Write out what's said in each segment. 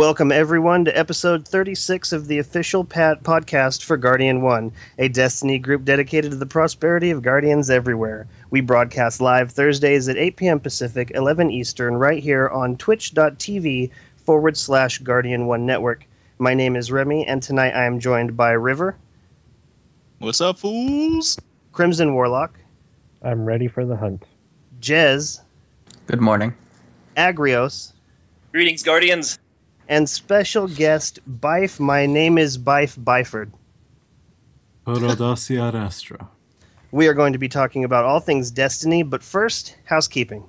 Welcome, everyone, to episode 36 of the official podcast for Guardian 1, a Destiny group dedicated to the prosperity of Guardians everywhere. We broadcast live Thursdays at 8 p.m. Pacific, 11 Eastern, right here on twitch.tv/Guardian 1 Network. My name is Remy, and tonight I am joined by River. What's up, fools? Crimson Warlock. I'm ready for the hunt. Jez. Good morning. Agrios. Greetings, Guardians. And special guest, Bife. My name is Bife Byford. We are going to be talking about all things Destiny, but first, housekeeping.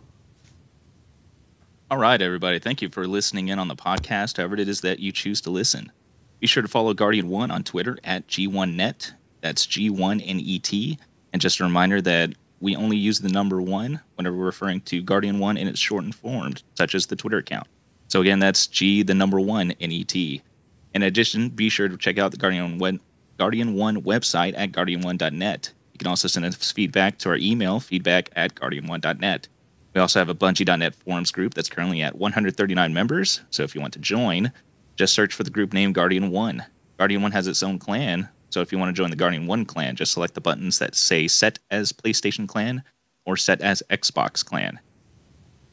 All right, everybody. Thank you for listening in on the podcast, however it is that you choose to listen. Be sure to follow Guardian 1 on Twitter at G1Net. That's G1NET. And just a reminder that we only use the number 1 whenever we're referring to Guardian 1 in its shortened form, such as the Twitter account. So again, that's G, the number 1, NET. In addition, be sure to check out the Guardian 1 website at guardian1.net. You can also send us feedback to our email, feedback@guardian1.net. We also have a Bungie.net forums group that's currently at 139 members. So if you want to join, just search for the group name Guardian 1. Guardian 1 has its own clan. So if you want to join the Guardian 1 clan, just select the buttons that say set as PlayStation clan or set as Xbox clan.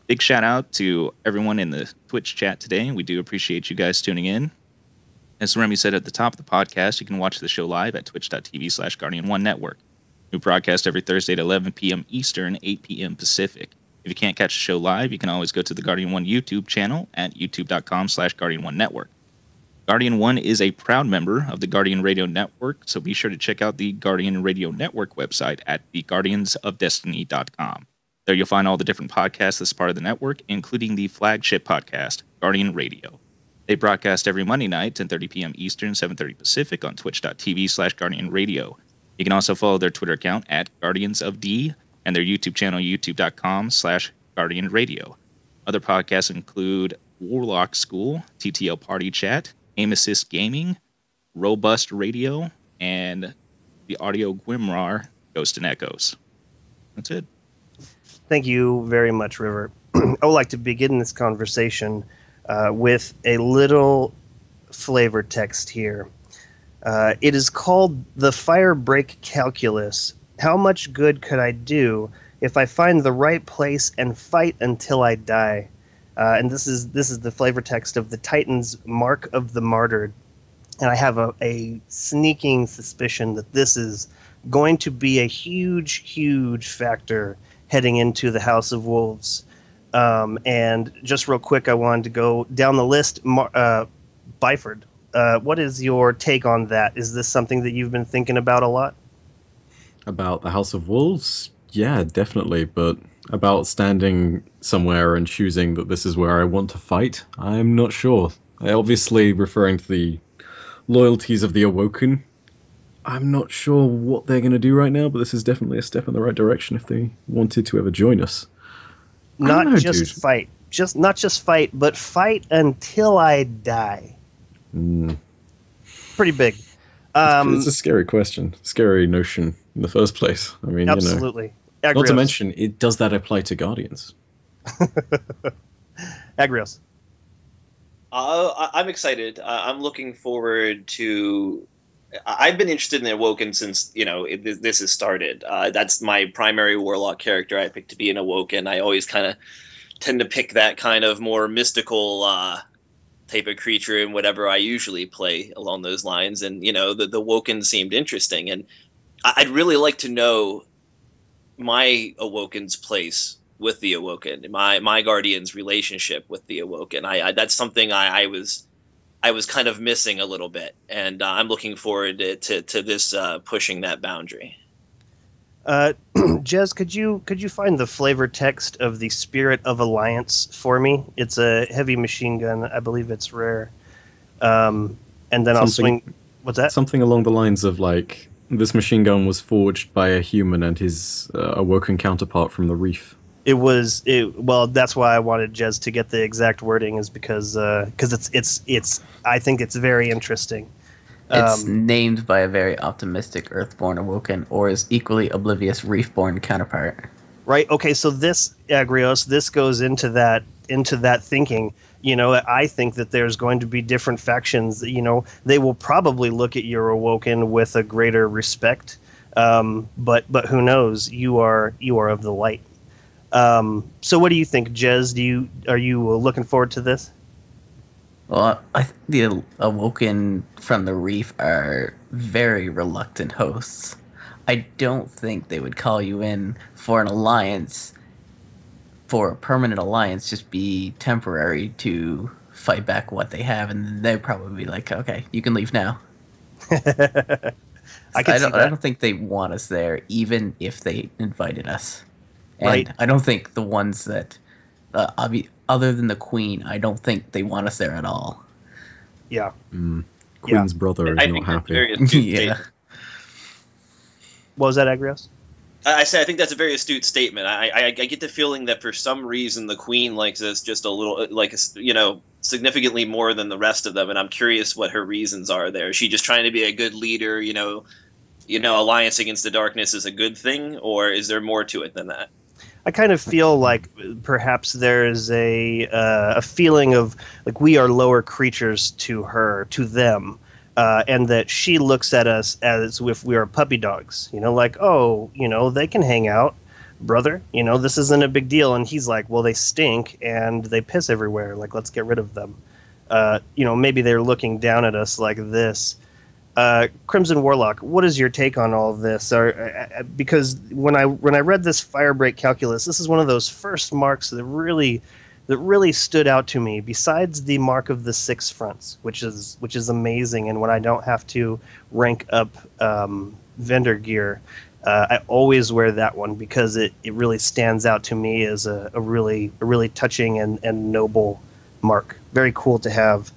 Big shout out to everyone in the Twitch chat today. We do appreciate you guys tuning in. As Remy said at the top of the podcast, you can watch the show live at twitch.tv/Guardian1 Network. We broadcast every Thursday at 11 p.m. Eastern, 8 p.m. Pacific. If you can't catch the show live, you can always go to the Guardian 1 YouTube channel at youtube.com/Guardian1 Network. Guardian 1 is a proud member of the Guardian Radio Network, so be sure to check out the Guardian Radio Network website at theguardiansofdestiny.com. There you'll find all the different podcasts as part of the network, including the flagship podcast, Guardian Radio. They broadcast every Monday night, 10:30 p.m. Eastern, 7:30 Pacific on twitch.tv/Guardian Radio. You can also follow their Twitter account at Guardians of D and their YouTube channel, youtube.com/Guardian Radio. Other podcasts include Warlock School, TTL Party Chat, Aim Assist Gaming, Robust Radio, and the Audio Gwimrar, Ghost and Echoes. That's it. Thank you very much, River. I would like to begin this conversation with a little flavor text here. It is called the Fire Break Calculus. How much good could I do if I find the right place and fight until I die? And this is the flavor text of the Titan's Mark of the Martyred. And I have a sneaking suspicion that this is going to be a huge, huge factor heading into the House of Wolves. And just real quick, I wanted to go down the list. Byford, what is your take on that? Is this something that you've been thinking about a lot? About the House of Wolves? Yeah, definitely. But about standing somewhere and choosing that this is where I want to fight, I'm not sure. Obviously, referring to the loyalties of the Awoken, I'm not sure what they're going to do right now, but this is definitely a step in the right direction if they wanted to ever join us. Not just fight, but fight until I die. Pretty big. It's a scary question, scary notion in the first place. I mean, absolutely. You know, not to mention, does that apply to Guardians? Agrios. I'm excited. I'm looking forward to. I've been interested in the Awoken since this has started. That's my primary Warlock character. I picked to be an Awoken. I always kind of tend to pick that kind of more mystical type of creature in whatever I usually play along those lines. And the Awoken seemed interesting, and I'd really like to know my Awoken's place with the Awoken, my Guardian's relationship with the Awoken. That's something I was kind of missing a little bit, and I'm looking forward to this pushing that boundary. Jez, could you find the flavor text of the Spirit of Alliance for me? It's a heavy machine gun. I believe it's rare. And then I'll swing. What's that? Something along the lines of like, this machine gun was forged by a human and his Awoken counterpart from the Reef. Well, that's why I wanted Jez to get the exact wording, is because it's I think it's very interesting. It's named by a very optimistic Earthborn Awoken, or his equally oblivious Reefborn counterpart. Right. Okay. So this Agrios, this goes into that thinking. I think that there's going to be different factions. They will probably look at your Awoken with a greater respect. But who knows? You are of the light. So what do you think, Jez? Are you looking forward to this? Well, I think the Awoken from the Reef are very reluctant hosts. I don't think they would call you in for an alliance, for a permanent alliance, just be temporary to fight back what they have, and they'd probably be like, okay, you can leave now. I can see that. I don't think they want us there, even if they invited us. And Right. I don't think the ones that, other than the Queen, I don't think they want us there at all. Yeah. Queen's brother is I not think that's happy. very astute Yeah. statement. What was that, Agrios? I say I think that's a very astute statement. I get the feeling that for some reason the Queen likes us just a little, significantly more than the rest of them, and I'm curious what her reasons are there. Is she just trying to be a good leader? Alliance against the darkness is a good thing, or is there more to it than that? I kind of feel like perhaps there is a feeling of like we are lower creatures to them, and that she looks at us as if we are puppy dogs. Like, oh, they can hang out, brother. This isn't a big deal. And he's like, well, they stink and they piss everywhere. Like, let's get rid of them. Maybe they're looking down at us like this. Crimson Warlock, what is your take on all of this? Because when I read this Firebreak calculus, this is one of those first marks that really stood out to me. Besides the mark of the 6 fronts, which is amazing, and when I don't have to rank up vendor gear, I always wear that one because it really stands out to me as a really touching and noble mark. Very cool to have.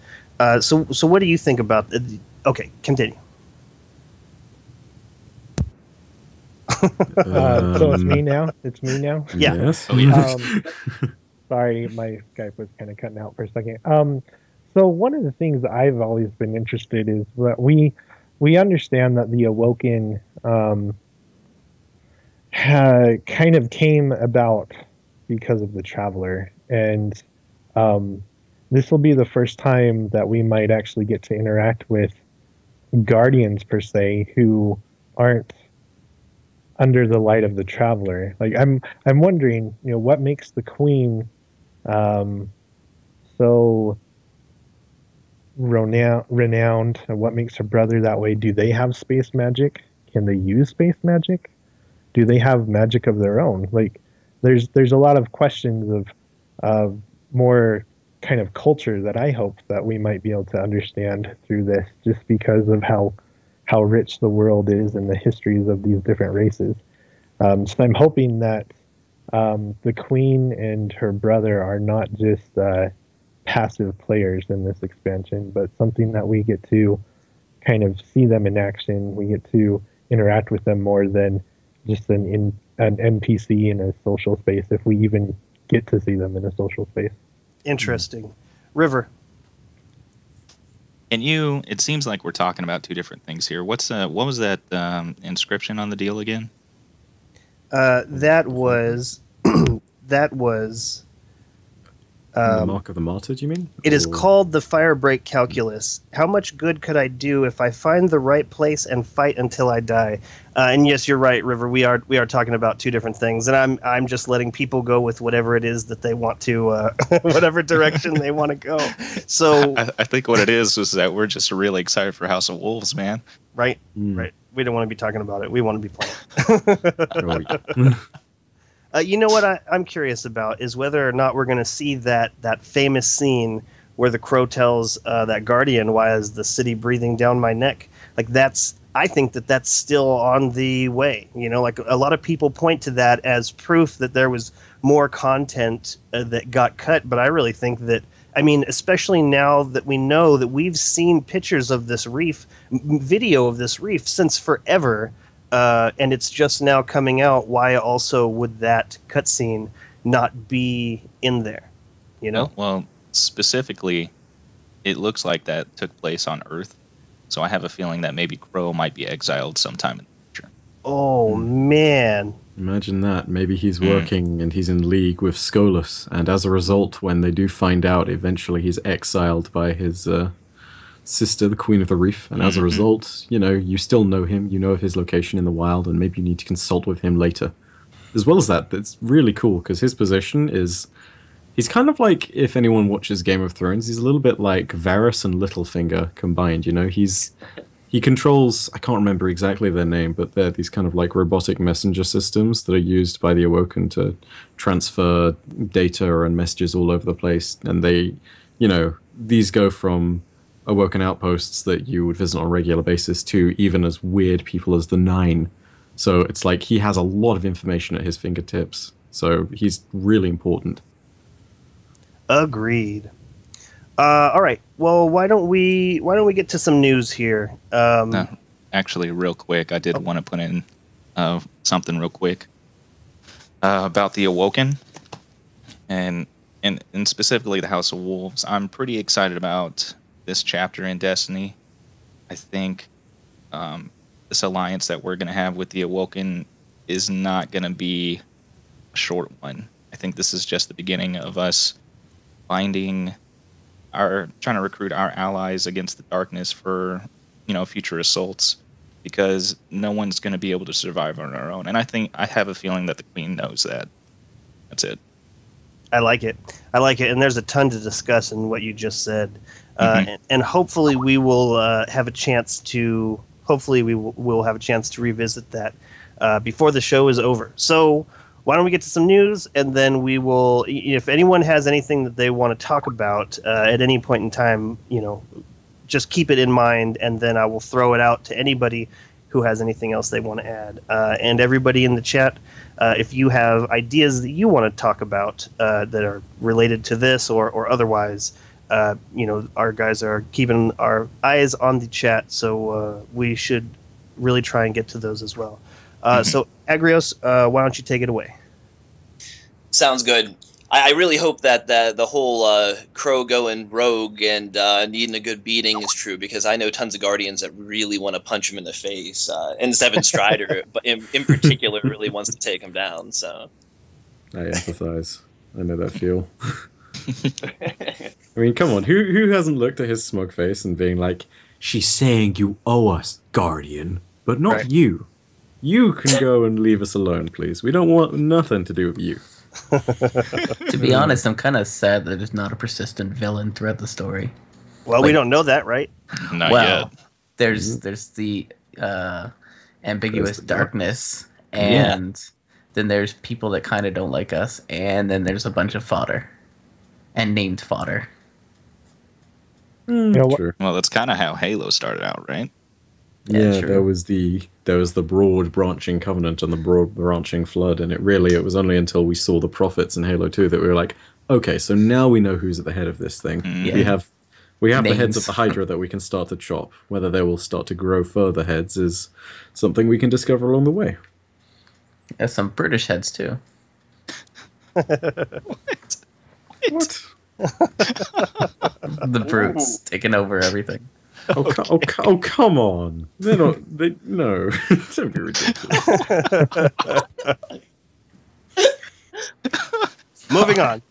So what do you think about it? Okay, continue. So it's me now? Yeah. Yes. Oh, yeah. Sorry, my Skype was kind of cutting out for a second. So one of the things I've always been interested is that we understand that the Awoken kind of came about because of the Traveler, and this will be the first time that we might actually get to interact with Guardians per se who aren't under the light of the Traveler. Like I'm wondering, what makes the Queen so renowned, and what makes her brother that way? Do they have space magic? Can they use space magic? Do they have magic of their own? Like there's a lot of questions of more kind of culture that I hope that we might be able to understand through this, just because of how rich the world is and the histories of these different races. So I'm hoping that the Queen and her brother are not just passive players in this expansion, but something that we get to kind of see them in action. We get to interact with them more than just an NPC in a social space, if we even get to see them in a social space. Interesting. River. And it seems like we're talking about two different things here. What was that inscription on the deal again? That was The Mark of the Martyr, do you mean? It is called the Firebreak calculus. How much good could I do if I find the right place and fight until I die? And yes, you're right, River. We are talking about two different things, and I'm just letting people go with whatever it is that they want to, whatever direction they want to go. So I think what it is that we're just really excited for House of Wolves, man. right. We don't want to be talking about it. We want to be playing. You know what I'm curious about is whether or not we're going to see that famous scene where the crow tells that guardian, "Why is the city breathing down my neck?" Like I think that's still on the way. Like a lot of people point to that as proof that there was more content that got cut. But I really think that, especially now that we know that we've seen pictures of this reef, video of this reef since forever. And it's just now coming out. Why also would that cutscene not be in there? Well, specifically, it looks like that took place on Earth. So I have a feeling that maybe Crow might be exiled sometime in the future. Oh man. Imagine that. Maybe he's working and he's in league with Skolas, and as a result, when they do find out, eventually he's exiled by his sister, the Queen of the Reef, and as a result, you still know him, you know of his location in the wild, and maybe you need to consult with him later. As well as that, it's really cool, because his position is... He's kind of like, if anyone watches Game of Thrones, he's a little bit like Varys and Littlefinger combined, He controls, I can't remember exactly their name, but they're these kind of like robotic messenger systems that are used by the Awoken to transfer data and messages all over the place. And they, these go from Awoken outposts that you would visit on a regular basis to even as weird people as the Nine. So it's like he has a lot of information at his fingertips. So he's really important. Agreed. All right. Well, why don't we get to some news here? No, actually, real quick, I did want to put in something real quick about the Awoken, and specifically the House of Wolves. I'm pretty excited about this chapter in Destiny. I think this alliance that we're going to have with the Awoken is not going to be a short one. I think this is just the beginning of us trying to recruit our allies against the darkness for, future assaults, because no one's going to be able to survive on our own. And I have a feeling that the Queen knows that. That's it. I like it. And there's a ton to discuss in what you just said. And hopefully we will have a chance to revisit that before the show is over. So why don't we get to some news, and then we will, if anyone has anything that they want to talk about at any point in time, just keep it in mind, and then I will throw it out to anybody who has anything else they want to add. And everybody in the chat, if you have ideas that you want to talk about that are related to this or otherwise, our guys are keeping our eyes on the chat, so we should really try and get to those as well. So, Agrios, why don't you take it away? Sounds good. I really hope that the whole Crow going rogue and needing a good beating is true, because I know tons of Guardians that really want to punch him in the face. And Seven Strider, but in particular, really wants to take him down. So I empathize. I know that feel. I mean, come on. Who hasn't looked at his smug face and being like, she's saying you owe us, Guardian, but not you. You can go and leave us alone, please. We don't want nothing to do with you. To be honest, I'm kind of sad that there's not a persistent villain throughout the story. Well, we don't know that, right? Not yet. There's the ambiguous darkness, and then there's people that kind of don't like us, and then there's a bunch of fodder, and named fodder. Sure. Well, that's kind of how Halo started out, right? Yeah, there was the broad branching covenant and the broad branching flood, and it was only until we saw the prophets in Halo 2 that we were like, okay, so now we know who's at the head of this thing. We have the heads of the Hydra that we can start to chop. Whether they will start to grow further heads is something we can discover along the way. There's some British heads too. What? The brutes taking over everything. Oh, come on! No. Don't be ridiculous. Moving on.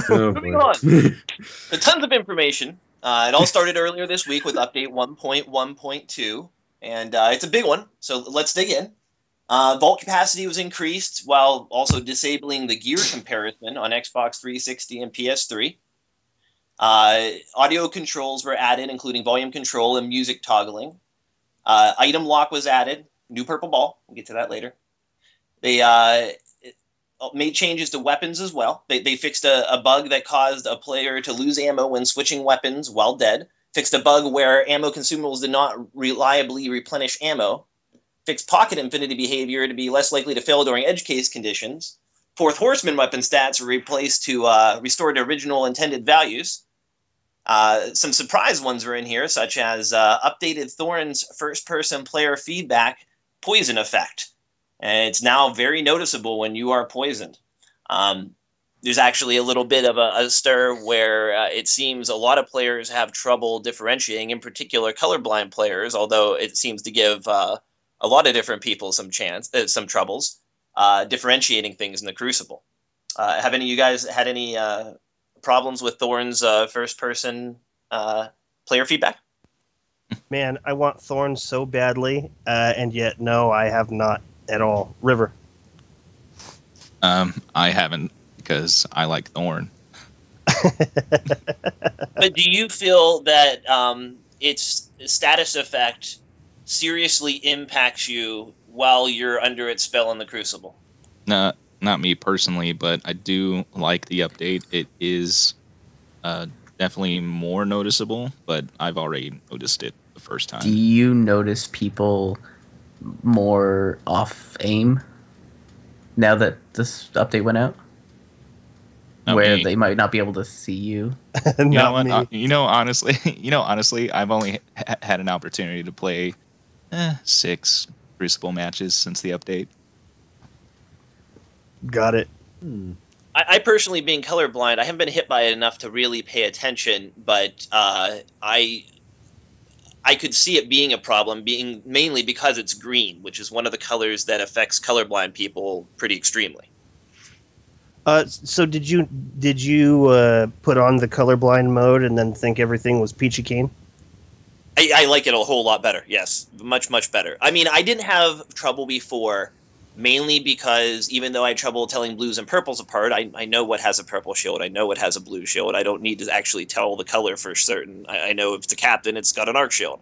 Moving on. So tons of information. It all started earlier this week with update 1.1.2, and it's a big one. So let's dig in. Vault capacity was increased while also disabling the gear comparison on Xbox 360 and PS3. Audio controls were added, including volume control and music toggling. Item lock was added. New purple ball. We'll get to that later. They made changes to weapons as well. They fixed a bug that caused a player to lose ammo when switching weapons while dead. Fixed a bug where ammo consumables did not reliably replenish ammo. Fixed pocket infinity behavior to be less likely to fail during edge case conditions. Fourth Horseman weapon stats were replaced to restore to original intended values. Some surprise ones were in here, such as updated Thorn's first-person player feedback poison effect. And it's now very noticeable when you are poisoned. There's actually a little bit of a stir where it seems a lot of players have trouble differentiating, in particular colorblind players, although it seems to give a a lot of different people some troubles differentiating things in the Crucible. Have any of you guys had any problems with Thorn's first-person player feedback? Man, I want Thorn so badly, and yet no, I have not at all. River. I haven't, because I like Thorn. But do you feel that its status effect seriously impacts you while you're under its spell in the Crucible? No, not me personally, but I do like the update. It is definitely more noticeable, but I've already noticed it the first time. Do you notice people more off aim now that this update went out? Not Where me. they might not be able to see you? You know Not what? me. Honestly, I've only had an opportunity to play 6 Crucible matches since the update. Got it. I personally, being colorblind, I haven't been hit by it enough to really pay attention, but I could see it being a problem, being mainly because it's green, which is one of the colors that affects colorblind people pretty extremely. So did you put on the colorblind mode and then think everything was peachy keen? I like it a whole lot better. Yes, much, much better. I mean, I didn't have trouble before, mainly because even though I had trouble telling blues and purples apart, I know what has a purple shield. I know what has a blue shield. I don't need to actually tell the color for certain. I know if it's a captain, it's got an arc shield.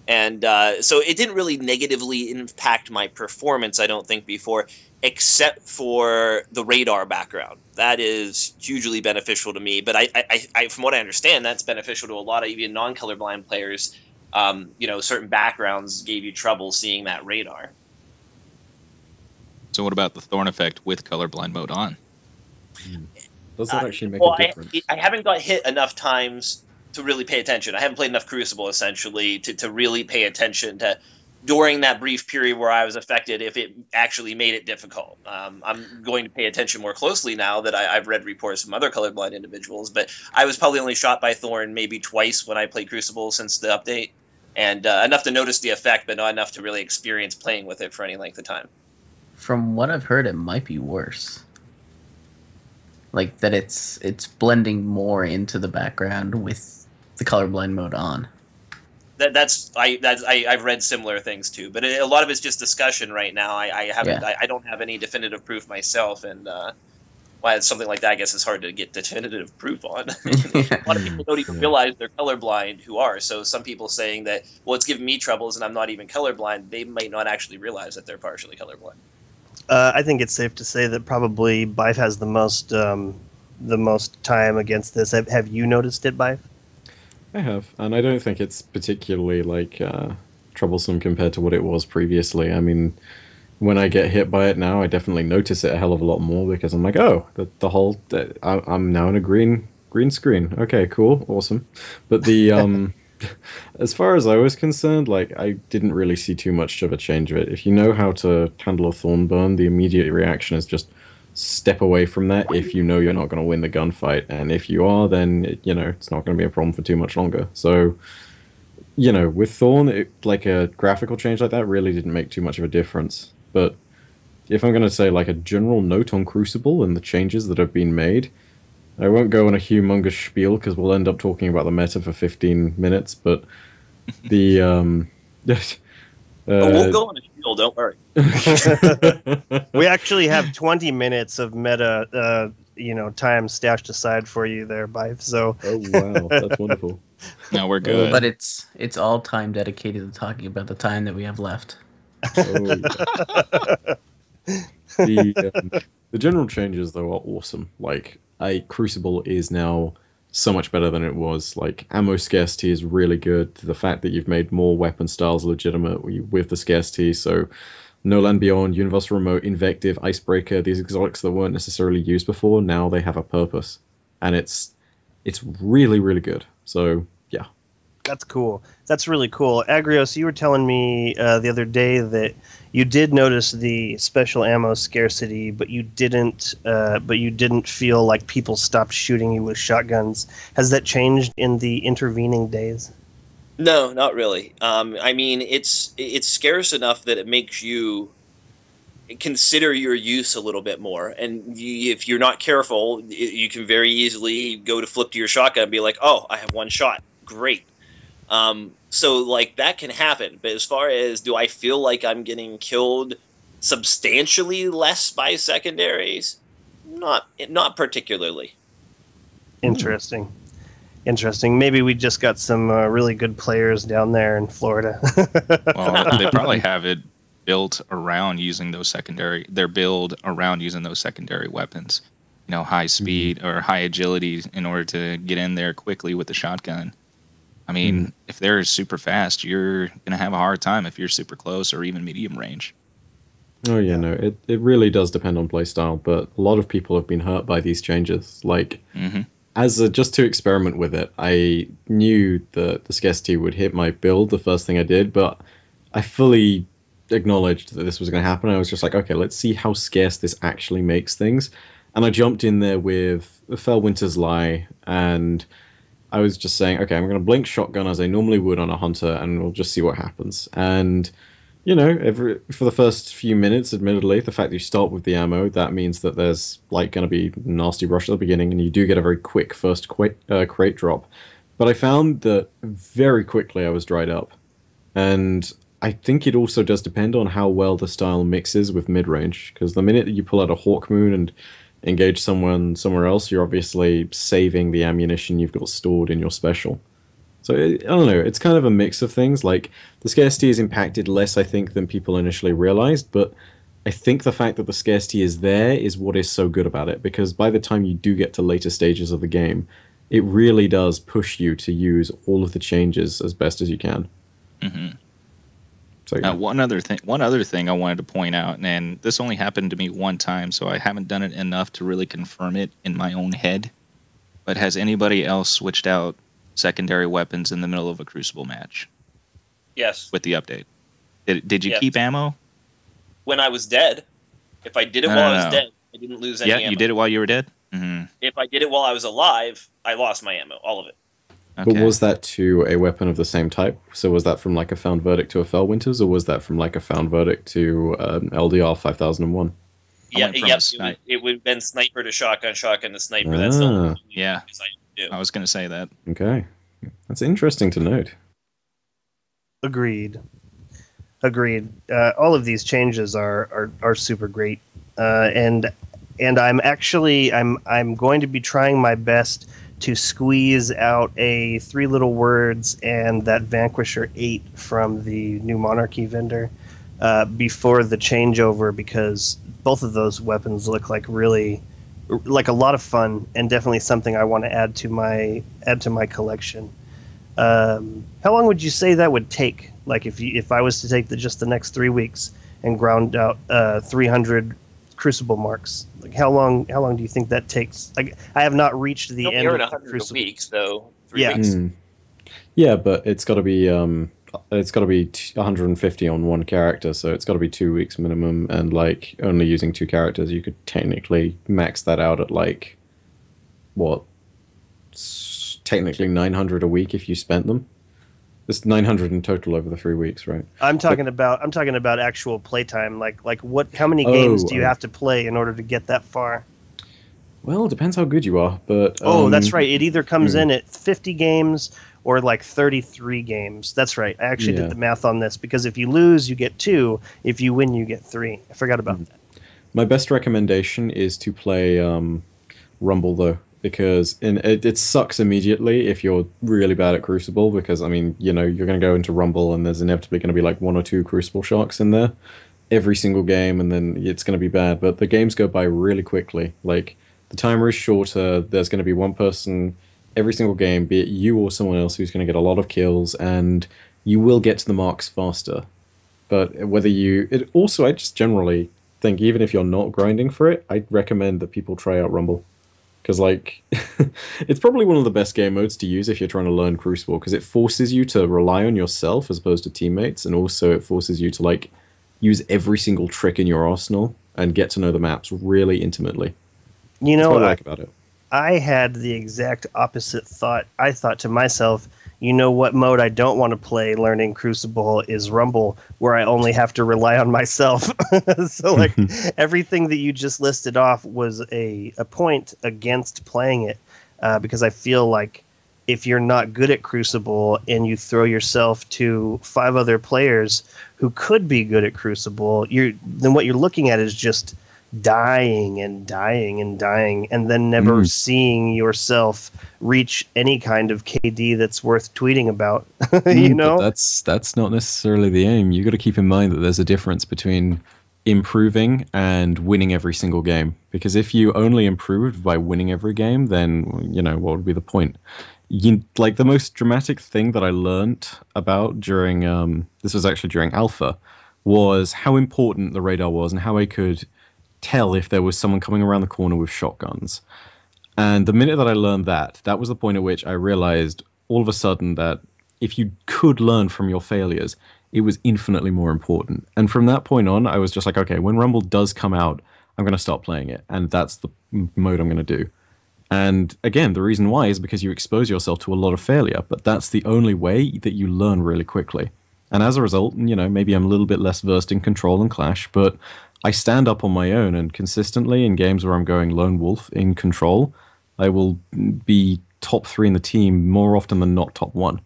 And so it didn't really negatively impact my performance, I don't think, before, except for the radar background. That is hugely beneficial to me. But I from what I understand, that's beneficial to a lot of even non-colorblind players. Certain backgrounds gave you trouble seeing that radar. So what about the Thorn effect with colorblind mode on? Does that actually make a difference? I haven't got hit enough times to really pay attention. I haven't played enough Crucible, essentially, to really pay attention to during that brief period where I was affected, if it actually made it difficult. I'm going to pay attention more closely now that I've read reports from other colorblind individuals, but I was probably only shot by Thorn maybe twice when I played Crucible since the update, and enough to notice the effect, but not enough to really experience playing with it for any length of time. From what I've heard, it might be worse. Like that it's blending more into the background with the colorblind mode on. I've read similar things too, but a lot of it's just discussion right now. I haven't I don't have any definitive proof myself, and why it's something like that, I guess, is hard to get definitive proof on. A lot of people don't even realize they're colorblind who are. So some people saying that, well, it's giving me troubles and I'm not even colorblind, they might not actually realize that they're partially colorblind. I think it's safe to say that probably Bife has the most time against this. Have you noticed it, Bife? I have, and I don't think it's particularly troublesome compared to what it was previously. I mean, when I get hit by it now, I definitely notice it a hell of a lot more because I'm like, oh, the whole I'm now in a green screen. Okay, cool, awesome. But the as far as I was concerned, I didn't really see too much of a change of it. If you know how to handle a thorn burn, the immediate reaction is just step away from that if you know you're not going to win the gunfight, and if you are, then it's not going to be a problem for too much longer. So with Thorn, a graphical change like that really didn't make too much of a difference. But if I'm going to say a general note on Crucible and the changes that have been made, I won't go on a humongous spiel because we'll end up talking about the meta for 15 minutes, but the we'll go on a spiel, don't worry. We actually have 20 minutes of meta time stashed aside for you there, Bife. So oh wow, that's wonderful. No, we're good. But it's all time dedicated to talking about the time that we have left. Oh, yeah. The general changes though are awesome. Crucible is now so much better than it was. Ammo scarcity is really good. The fact that you've made more weapon styles legitimate with the scarcity, so No Land Beyond, Universal Remote, Invective, Icebreaker, these exotics that weren't necessarily used before, now they have a purpose, and it's really, really good. So yeah, that's cool. That's really cool. Agrios, you were telling me the other day that you did notice the special ammo scarcity, but you didn't feel like people stopped shooting you with shotguns. Has that changed in the intervening days? No, not really. I mean, it's scarce enough that it makes you consider your use a little bit more. And if you're not careful, you can very easily go to flip to your shotgun and be like, "Oh, I have one shot. Great." So like that can happen. But as far as do I feel like I'm getting killed substantially less by secondaries? Not particularly. Interesting. Interesting. Maybe we just got some really good players down there in Florida. Well, they probably have it built around using those secondary. Their build around using those secondary weapons. You know, high speed or high agility in order to get in there quickly with the shotgun. I mean, if they're super fast, you're gonna have a hard time if you're super close or even medium range. Oh yeah, no, it really does depend on playstyle, but a lot of people have been hurt by these changes. Like, just to experiment with it, I knew that the scarcity would hit my build the first thing I did, but I fully acknowledged that this was going to happen. I was just like, okay, let's see how scarce this actually makes things. And I jumped in there with the Fell Winter's Lie, and I was just saying, okay, I'm going to blink shotgun as I normally would on a hunter, and we'll just see what happens. And you know, for the first few minutes, admittedly, the fact that you start with the ammo, that means that there's like going to be nasty rush at the beginning, and you do get a very quick first crate drop. But I found that very quickly I was dried up, and I think it also does depend on how well the style mixes with mid-range, because the minute that you pull out a Hawk Moon and engage someone somewhere else, you're obviously saving the ammunition you've got stored in your special. So, I don't know, it's kind of a mix of things. Like, the scarcity is impacted less, I think, than people initially realized, but I think the fact that the scarcity is there is what is so good about it, because by the time you do get to later stages of the game, it really does push you to use all of the changes as best as you can. So, yeah. Now, one other thing I wanted to point out, and this only happened to me one time, so I haven't done it enough to really confirm it in my own head, but has anybody else switched out secondary weapons in the middle of a Crucible match? Yes. With the update. Did you Yes. keep ammo? When I was dead, if I did it while I was dead, I didn't lose any Yeah, ammo. you did it while you were dead? If I did it while I was alive, I lost my ammo, all of it. Okay. But was that to a weapon of the same type? So was that from like a Found Verdict to a Fell Winters, or was that from like a Found Verdict to LDR 5001? Yeah, went from yep. snipe. It would have been sniper to shotgun, shotgun to sniper. That's the only thing Yeah. I decided to do. I was going to say that. Okay. That's interesting to note. Agreed. All of these changes are super great, and I'm actually I'm going to be trying my best to squeeze out a 3 Little Words and that Vanquisher 8 from the New Monarchy vendor before the changeover, because both of those weapons look like a lot of fun, and definitely something I want to add to my collection. How long would you say that would take? Like if I was to take just the next 3 weeks and ground out 300 Crucible marks, like how long do you think that takes? Like, I have not reached the end You're of in the 100 Crucible. weeks, though. 3 Yeah. weeks. Yeah, but it's got to be 150 on one character, so it's got to be 2 weeks minimum, and like only using 2 characters, you could technically max that out at like technically 900 a week if you spent them. It's 900 in total over the 3 weeks, right? I'm talking about actual playtime. Like what? How many games do you have to play in order to get that far? Well, it depends how good you are, but That's right. It either comes in at 50 games or like 33 games. That's right. I actually did the math on this, because if you lose, you get 2. If you win, you get 3. I forgot about that. My best recommendation is to play Rumble, though, because it sucks immediately if you're really bad at Crucible, because, I mean, you know, you're going to go into Rumble and there's inevitably going to be like 1 or 2 Crucible Sharks in there every single game, and then it's going to be bad. But the games go by really quickly. Like, the timer is shorter, there's going to be one person every single game, be it you or someone else, who's going to get a lot of kills, and you will get to the marks faster. But I just generally think, even if you're not grinding for it, I'd recommend that people try out Rumble. Because, like, it's probably one of the best game modes to use if you're trying to learn Crucible, because it forces you to rely on yourself as opposed to teammates, and also it forces you to, like, use every single trick in your arsenal and get to know the maps really intimately. You know That's what what I like about it. I had the exact opposite thought. I thought to myself, you know what mode I don't want to play learning Crucible is Rumble, where I only have to rely on myself. So like everything that you just listed off was a point against playing it, because I feel like if you're not good at Crucible and you throw yourself to 5 other players who could be good at Crucible, then what you're looking at is just dying and dying and dying, and then never seeing yourself reach any kind of KD that's worth tweeting about. You know, but that's not necessarily the aim. You got to keep in mind that there's a difference between improving and winning every single game. Because if you only improved by winning every game, then what would be the point? Like the most dramatic thing that I learned about during this was actually during Alpha, was how important the radar was and how I could tell if there was someone coming around the corner with shotguns. And the minute that I learned that was the point at which I realized all of a sudden that if you could learn from your failures, it was infinitely more important. And from that point on, I was just like, okay, when Rumble does come out, I'm going to start playing it. And that's the mode I'm going to do. And again, the reason why is because you expose yourself to a lot of failure, but that's the only way that you learn really quickly. And as a result, maybe I'm a little bit less versed in Control and Clash, but I stand up on my own, and consistently in games where I'm going lone wolf in Control, I will be top 3 in the team more often than not top 1.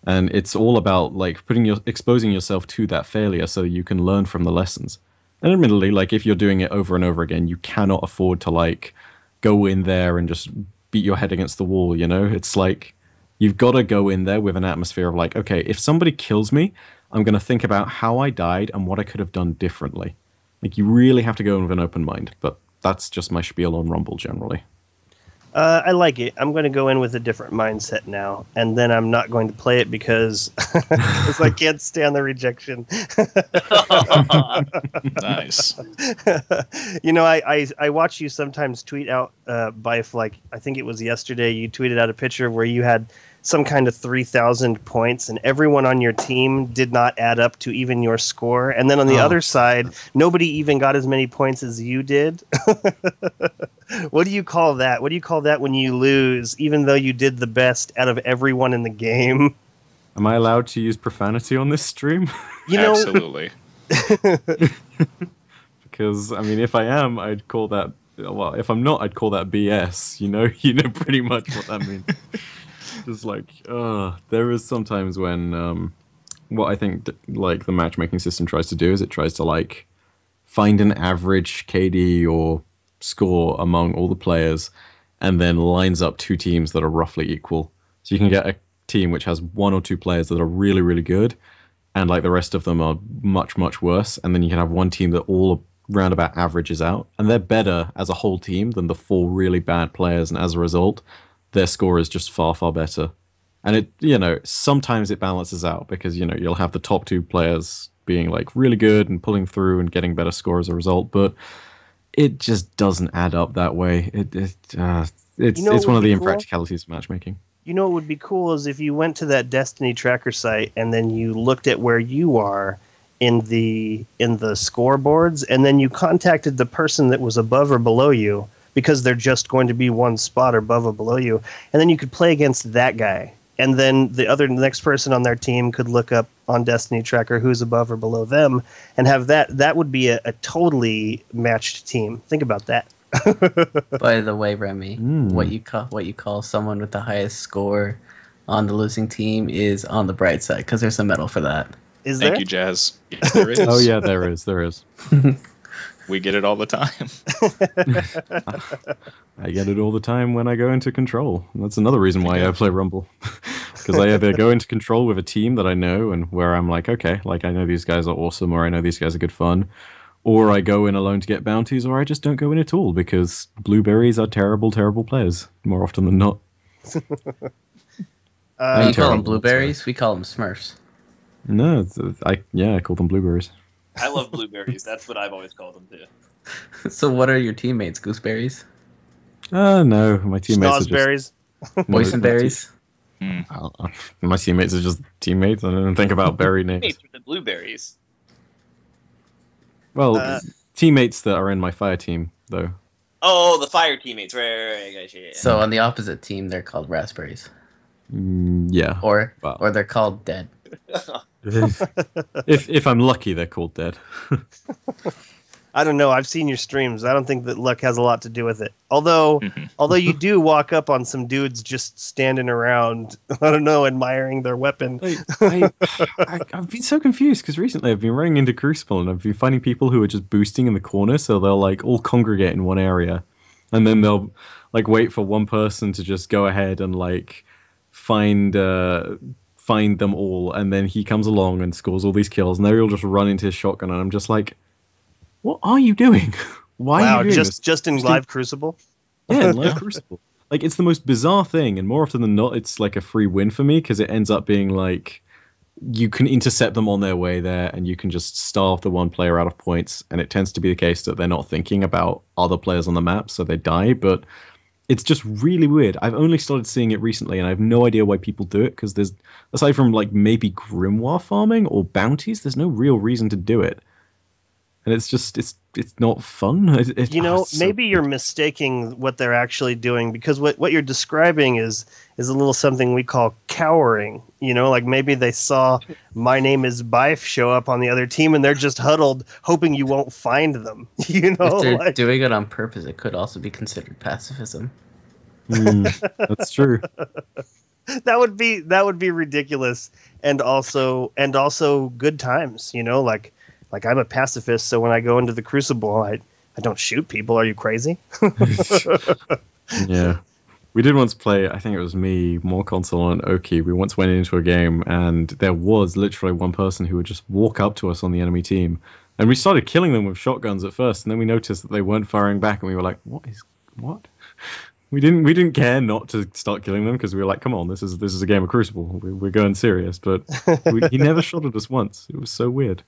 And it's all about like exposing yourself to that failure so you can learn from the lessons. And admittedly, like if you're doing it over and over again, you cannot afford to like go in there and just beat your head against the wall, It's like you've got to go in there with an atmosphere of like, okay, if somebody kills me, I'm going to think about how I died and what I could have done differently. Like you really have to go in with an open mind, but that's just my spiel on Rumble generally. I like it. I'm going to go in with a different mindset now, and then I'm not going to play it because I can't stand the rejection. Nice. I watch you sometimes tweet out, Bife, like I think it was yesterday, you tweeted out a picture where you had some kind of 3,000 points, and everyone on your team did not add up to even your score. And then on the other side, nobody even got as many points as you did. What do you call that? What do you call that when you lose, even though you did the best out of everyone in the game? Am I allowed to use profanity on this stream? Absolutely. Because, I mean, if I am, I'd call that... Well, if I'm not, I'd call that BS. You know pretty much what that means. Just like, there is sometimes when what I think like the matchmaking system tries to do is it tries to like find an average KD or score among all the players and then lines up 2 teams that are roughly equal. So you can get a team which has 1 or 2 players that are really, really good and like the rest of them are much, much worse. And then you can have one team that all roundabout averages out and they're better as a whole team than the 4 really bad players. And as a result, their score is just far, far better. And it, sometimes it balances out because, you'll have the top 2 players being like really good and pulling through and getting better score as a result, but it just doesn't add up that way. It's one of the impracticalities of matchmaking. You know what would be cool is if you went to that Destiny tracker site and then you looked at where you are in the scoreboards, and then you contacted the person that was above or below you, because they're just going to be 1 spot above or below you. And then you could play against that guy. And then the next person on their team could look up on Destiny Tracker who's above or below them and have that. That would be a totally matched team. Think about that. By the way, Remy, what you call someone with the highest score on the losing team is on the bright side, because there's a medal for that. Is there? Thank you, Jazz. Yes, there is. Oh yeah, there is. We get it all the time. I get it all the time when I go into Control. That's another reason why I play Rumble. Because I either go into Control with a team that I know and where I'm like, okay, like I know these guys are awesome, or I know these guys are good fun, or I go in alone to get bounties, or I just don't go in at all because blueberries are terrible, terrible players more often than not. You call them blueberries? We call them Smurfs. No, I call them blueberries. I love blueberries. That's what I've always called them too. So what are your teammates? Gooseberries? No, my teammates are Snozberries? Boysenberries? My teammates are just teammates. I don't think about berry names. Teammates are the blueberries. Well, teammates that are in my fire team, though. Oh, the fire teammates. Right. Gotcha, yeah. So on the opposite team, they're called raspberries. Yeah. or Well. or they're called dead. if I'm lucky, they're called dead. I don't know. I've seen your streams. I don't think that luck has a lot to do with it. Although you do walk up on some dudes just standing around, I don't know, admiring their weapon. I've been so confused because recently I've been running into Crucible and I've been finding people who are just boosting in the corner, so they'll like all congregate in one area, and then they'll like wait for one person to just go ahead and like find them all, and then he comes along and scores all these kills, and they all just run into his shotgun, and I'm just like, what are you doing? Why are you doing this? Just in live Crucible? Yeah, in live Crucible. Like, it's the most bizarre thing, and more often than not, it's like a free win for me, because it ends up being like, you can intercept them on their way there, and you can just starve the one player out of points, and it tends to be the case that they're not thinking about other players on the map, so they die, but it's just really weird. I've only started seeing it recently, and I have no idea why people do it, because there's, aside from like maybe grimoire farming or bounties, there's no real reason to do it. And it's just, it's not fun. Maybe you're mistaking what they're actually doing, because what you're describing is a little something we call cowering. Like maybe they saw "My name is Bife" show up on the other team, and they're just huddled, hoping you won't find them. If they're doing it on purpose, it could also be considered pacifism. That's true. That would be ridiculous, and also good times. Like I'm a pacifist, so when I go into the Crucible, I don't shoot people. Are you crazy? Yeah. We did once play, I think it was me, More Console, and Oki. We once went into a game, and there was literally one person who would just walk up to us on the enemy team. And we started killing them with shotguns at first, and then we noticed that they weren't firing back, and we were like, what? We didn't care not to start killing them, because we were like, come on, this is a game of Crucible. We're going serious. But he never shot at us once. It was so weird.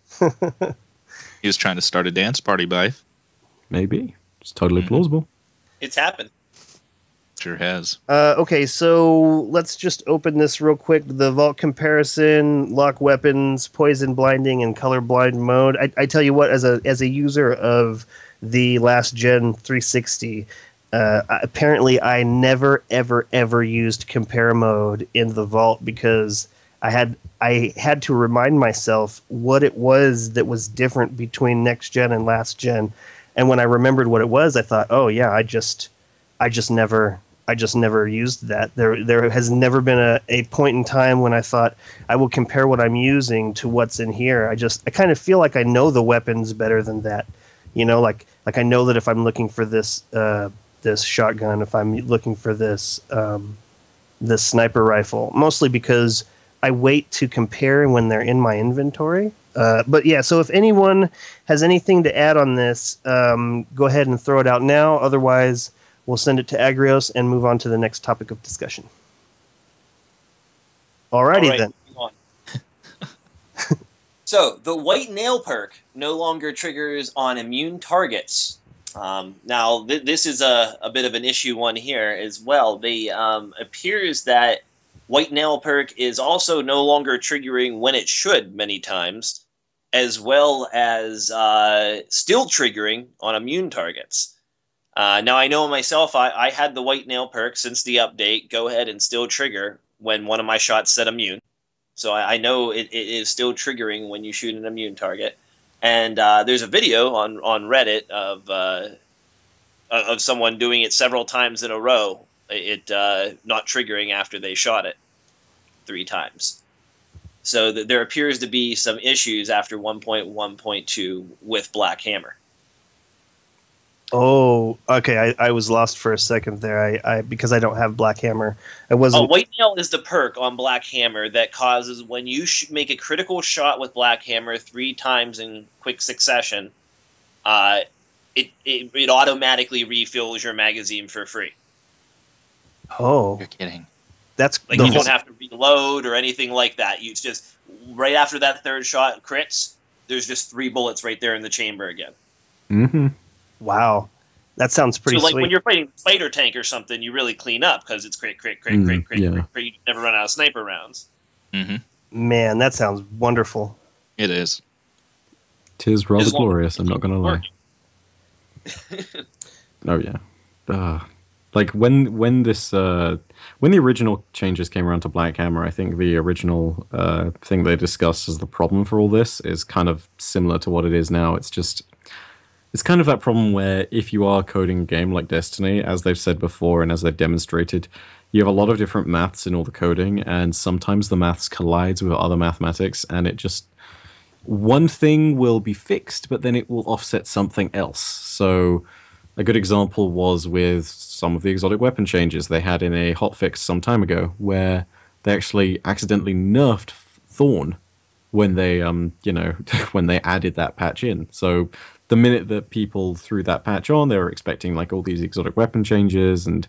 He was trying to start a dance party, Bife. Maybe. It's totally plausible. It's happened. Sure has. Okay, so let's just open this real quick. The vault comparison, lock weapons, poison blinding, and colorblind mode. I tell you what, as a user of the last gen 360, apparently I never ever used compare mode in the vault, because I had to remind myself what it was that was different between next gen and last gen. And when I remembered what it was, I thought, oh yeah, I just never used that. There has never been a point in time when I thought I will compare what I'm using to what's in here. I kind of feel like I know the weapons better than that. Like I know that if I'm looking for this shotgun, if I'm looking for this sniper rifle, mostly because I wait to compare when they're in my inventory. But yeah, so if anyone has anything to add on this, go ahead and throw it out now. Otherwise, we'll send it to Agrios and move on to the next topic of discussion. Alrighty then. So, the white nail perk no longer triggers on immune targets. Now, this is a bit of an issue one here as well. They appears that white nail perk is also no longer triggering when it should many times, as well as still triggering on immune targets. Now, I know myself, I had the white nail perk since the update, go ahead and still trigger when one of my shots set immune. So I know it is still triggering when you shoot an immune target. And there's a video on Reddit of someone doing it several times in a row, it not triggering after they shot it 3 times. So there appears to be some issues after 1.1.2 with Black Hammer. Oh, okay. I was lost for a second there. I because I don't have Black Hammer. I wasn't. White Nail is the perk on Black Hammer that causes when you make a critical shot with Black Hammer 3 times in quick succession, it automatically refills your magazine for free. Oh, you're kidding. That's like you don't have to reload or anything like that. You just right after that 3rd shot crits, there's just 3 bullets right there in the chamber again. Mm-hmm. Wow, that sounds pretty sweet. When you're fighting a fighter tank or something, you really clean up because it's crit. You never run out of sniper rounds. Mm-hmm. Man, that sounds wonderful. It is. 'Tis rather glorious, I'm not going to lie. Oh, yeah. Like when the original changes came around to Black Hammer, I think the original thing they discussed as the problem for all this is kind of similar to what it is now. It's kind of that problem where if you are coding a game like Destiny, as they've said before and as they've demonstrated, you have a lot of different maths in all the coding, and sometimes the maths collides with other mathematics, and it just one thing will be fixed, but then it will offset something else. So a good example was with some of the exotic weapon changes they had in a hotfix some time ago, where they actually accidentally nerfed Thorn when they when they added that patch in. So the minute that people threw that patch on, they were expecting like all these exotic weapon changes, and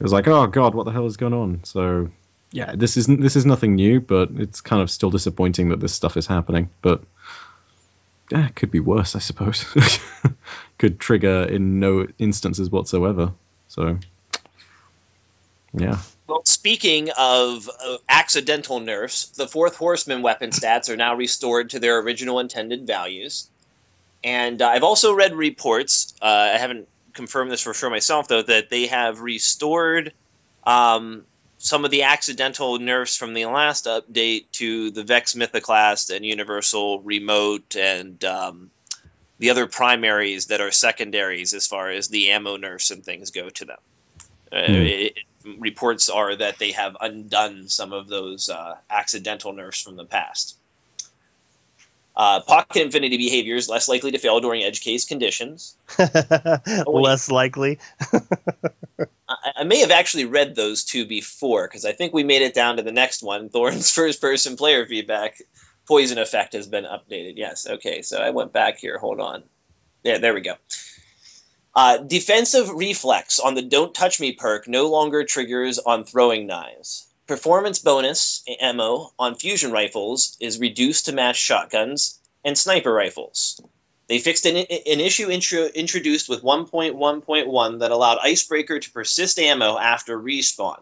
it was like, oh god, what the hell is going on? So yeah, this is nothing new, but it's kind of still disappointing that this stuff is happening. But yeah, it could be worse, I suppose. Could trigger in no instances whatsoever. So yeah. Well, speaking of accidental nerfs, the Fourth Horseman weapon stats are now restored to their original intended values. And I've also read reports, I haven't confirmed this for sure myself, though, that they have restored some of the accidental nerfs from the last update to the Vex Mythoclast and Universal Remote and the other primaries that are secondaries as far as the ammo nerfs and things go to them. Reports are that they have undone some of those accidental nerfs from the past. Pocket Infinity behavior is less likely to fail during edge case conditions. Less likely. I may have actually read those two before, because I think we made it down to the next one. Thorn's first-person player feedback. Poison effect has been updated. Yes, okay, so I went back here. Hold on. Yeah, there we go. Defensive reflex on the Don't Touch Me perk no longer triggers on throwing knives. Performance bonus ammo on fusion rifles is reduced to match shotguns and sniper rifles. They fixed an issue introduced with 1.1.1 that allowed Icebreaker to persist ammo after respawn.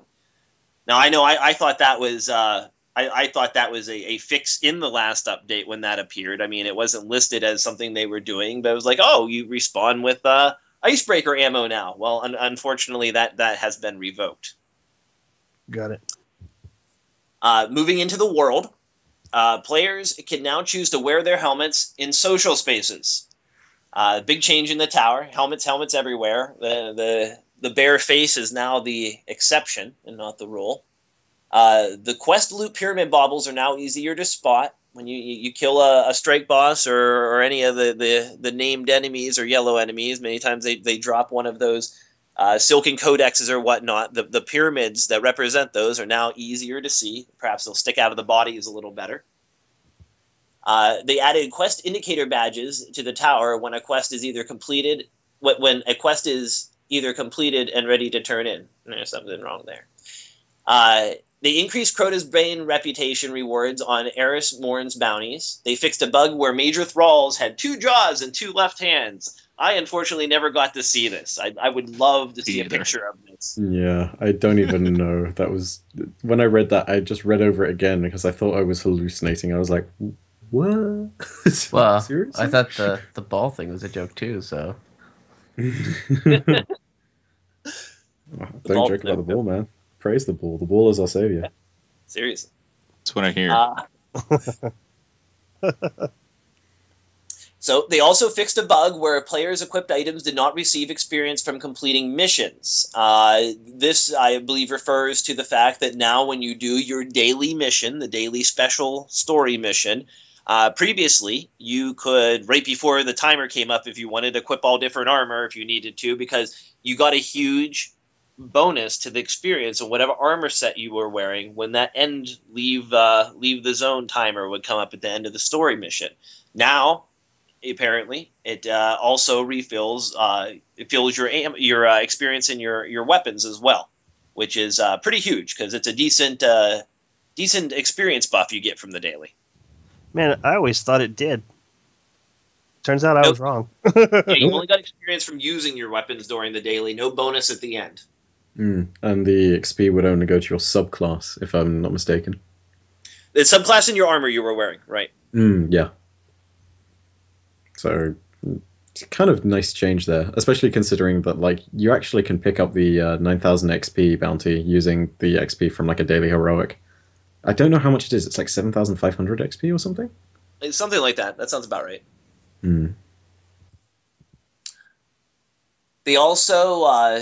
Now, I know I thought that was I thought that was a fix in the last update when that appeared. I mean, it wasn't listed as something they were doing, but it was like, oh, you respawn with Icebreaker ammo now. Well, unfortunately, that has been revoked. Got it. Moving into the world, players can now choose to wear their helmets in social spaces. Big change in the tower. Helmets everywhere. The bare face is now the exception and not the rule. The quest loot pyramid baubles are now easier to spot. When you kill a strike boss or any of the named enemies or yellow enemies, many times they drop one of those silken codexes or whatnot. The pyramids that represent those are now easier to see. Perhaps they'll stick out of the bodies a little better. They added quest indicator badges to the tower when a quest is either completed, and ready to turn in. There's something wrong there. They increased Crota's Bane reputation rewards on Eris Morn's bounties. They fixed a bug where Major Thralls had 2 jaws and 2 left hands. I unfortunately never got to see this. I would love to see a picture of this. Yeah, I don't even know. That was when I read that. I just read over it again because I thought I was hallucinating. I was like, "What?" Well, Seriously? I thought the ball thing was a joke too. So Don't joke about the ball, man. Praise the ball. The ball is our savior. Seriously. That's what I hear. So they also fixed a bug where players' equipped items did not receive experience from completing missions. This, I believe, refers to the fact that now when you do your daily mission, the daily special story mission, previously you could, right before the timer came up, if you wanted to equip all different armor, if you needed to, because you got a huge bonus to the experience of whatever armor set you were wearing when that leave the zone timer would come up at the end of the story mission. Now, apparently, it also refills it fills your experience in your weapons as well, which is pretty huge because it's a decent experience buff you get from the daily. Man, I always thought it did. Turns out I was wrong. Yeah, you only got experience from using your weapons during the daily, no bonus at the end. And the XP would only go to your subclass, if I'm not mistaken. The subclass in your armor you were wearing, right? Yeah. So, It's kind of nice change there, especially considering that like you actually can pick up the 9,000 XP bounty using the XP from like a daily heroic. I don't know how much it is. It's like 7,500 XP or something. It's something like that. That sounds about right. Hmm. They also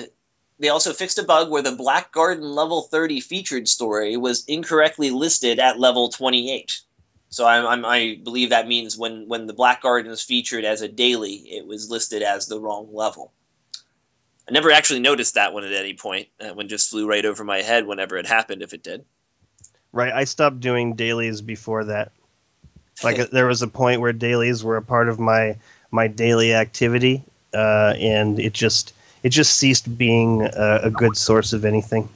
fixed a bug where the Black Garden level 30 featured story was incorrectly listed at level 28. So I believe that means when the Black Garden is featured as a daily, it was listed as the wrong level. I never actually noticed that one at any point. That one just flew right over my head whenever it happened, if it did. Right, I stopped doing dailies before that. Like there was a point where dailies were a part of my daily activity, and it just ceased being a good source of anything.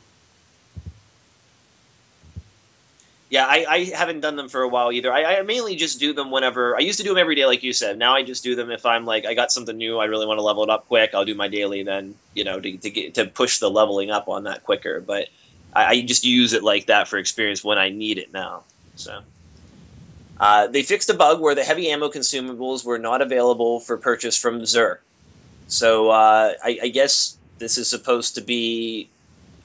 Yeah, I haven't done them for a while either. I mainly just do them whenever... I used to do them every day, like you said. Now I just do them if I'm like, I got something new, I really want to level it up quick, I'll do my daily then, to push the leveling up on that quicker. But I just use it like that for experience when I need it now. So they fixed a bug where the heavy ammo consumables were not available for purchase from Xur. So I guess this is supposed to be...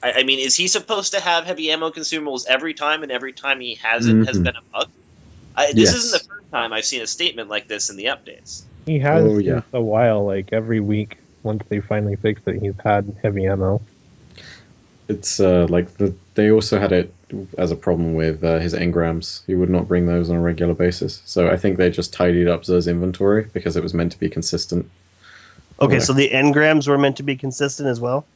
I mean, is he supposed to have heavy ammo consumables every time, and every time he hasn't has been a bug? This isn't the first time I've seen a statement like this in the updates. He has since a while, like every week, once they finally fixed it, he's had heavy ammo. It's they also had it as a problem with his engrams. He would not bring those on a regular basis. So I think they just tidied up Xur's inventory because it was meant to be consistent. Okay, so the engrams were meant to be consistent as well?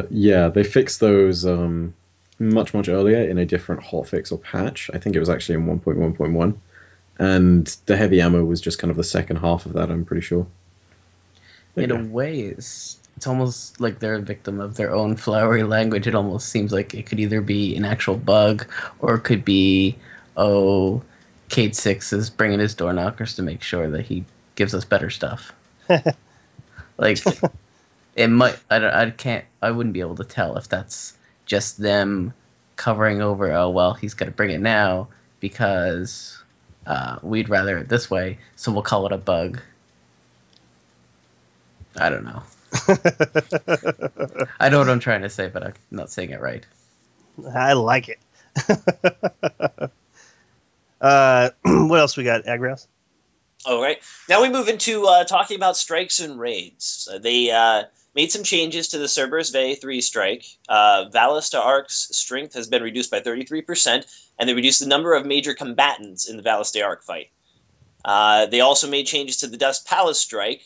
Yeah, they fixed those much earlier in a different hotfix or patch. I think it was actually in 1.1.1. And the heavy ammo was just kind of the second half of that, I'm pretty sure. But in a way, it's almost like they're a victim of their own flowery language. It almost seems like it could either be an actual bug or it could be, Cade 6 is bringing his door knockers to make sure that he gives us better stuff. Like... It might. I wouldn't be able to tell if that's just them covering over. Oh well, he's gonna bring it now because we'd rather it this way, so we'll call it a bug. I don't know. I know what I'm trying to say, but I'm not saying it right. I like it. What else we got, Agros? All right. Now we move into talking about strikes and raids. They made some changes to the Cerberus Ve 3 strike. Valista Ark's strength has been reduced by 33%, and they reduced the number of major combatants in the Valista Ark fight. They also made changes to the Dust Palace strike.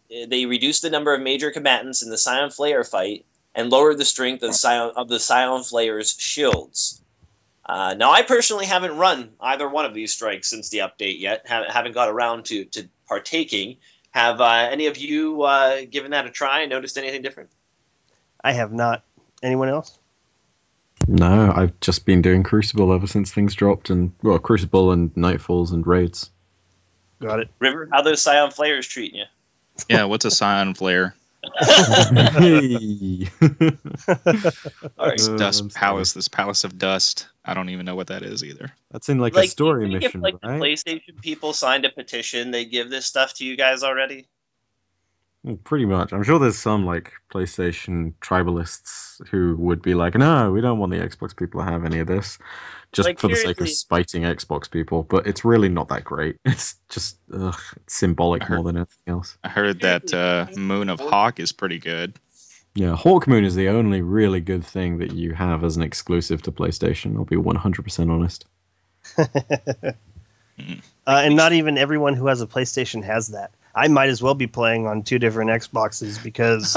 They reduced the number of major combatants in the Scion Flayer fight and lowered the strength of the Scion Flayer's shields. Now, I personally haven't run either one of these strikes since the update yet. Haven't got around to partaking. Have any of you given that a try and noticed anything different? I have not. Anyone else? No, I've just been doing Crucible ever since things dropped, and Crucible and Nightfalls and raids. Got it. River, how those Scion Flayers treating you? Yeah, what's a Scion Flare? Hey. All right. This Dust Palace, this Palace of Dust. I don't even know what that is either. That's in like a story if, mission, like, right? the PlayStation people signed a petition, they give this stuff to you guys already? Well, pretty much. I'm sure there's some like PlayStation tribalists who would be like, no, we don't want the Xbox people to have any of this, just Like, for the sake of seriously. spiting Xbox people. But it's really not that great. It's just it's symbolic more than anything else. I heard that Moon of Hawk is pretty good. Yeah, Hawkmoon is the only really good thing that you have as an exclusive to PlayStation. I'll be 100% honest. And not even everyone who has a PlayStation has that. I might as well be playing on two different Xboxes because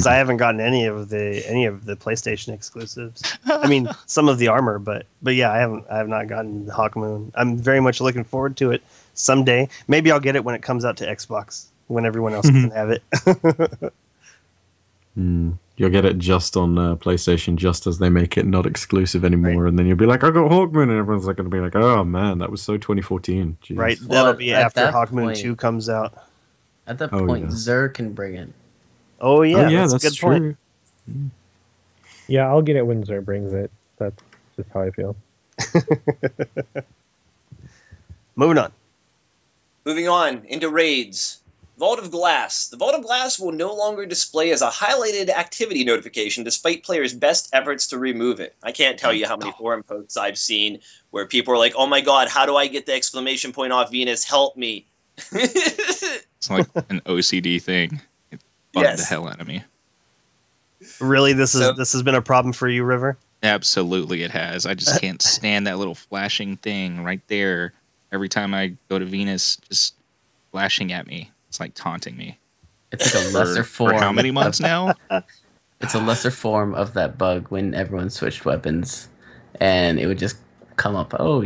I haven't gotten any of the PlayStation exclusives. I mean, some of the Armor, but yeah, I have not gotten the Hawkmoon. I'm very much looking forward to it someday. Maybe I'll get it when it comes out to Xbox when everyone else doesn't have it. You'll get it just on PlayStation, just as they make it not exclusive anymore, and then you'll be like, I got Hawkmoon, and everyone's like going to be like, oh man, that was so 2014. Jeez. Right, Well, that'll be at after that Hawkmoon point- 2 comes out. At that Oh, point, yeah. Xur can bring it. Oh yeah, that's a good true. point. Yeah, I'll get it when Xur brings it. That's just how I feel. Moving on. Moving on into raids. Vault of Glass. The Vault of Glass will no longer display as a highlighted activity notification despite players' best efforts to remove it. I can't tell you how many forum posts I've seen where people are like, oh my god, how do I get the exclamation point off Venus? Help me. It's like an OCD thing. It bugged the hell out of me. Really, this has been a problem for you, River? Absolutely, it has. I just can't stand that little flashing thing right there. Every time I go to Venus, just flashing at me. It's like taunting me. It's like a lesser form. For how many months now? It's a lesser form of that bug when everyone switched weapons, and it would just come up. Oh,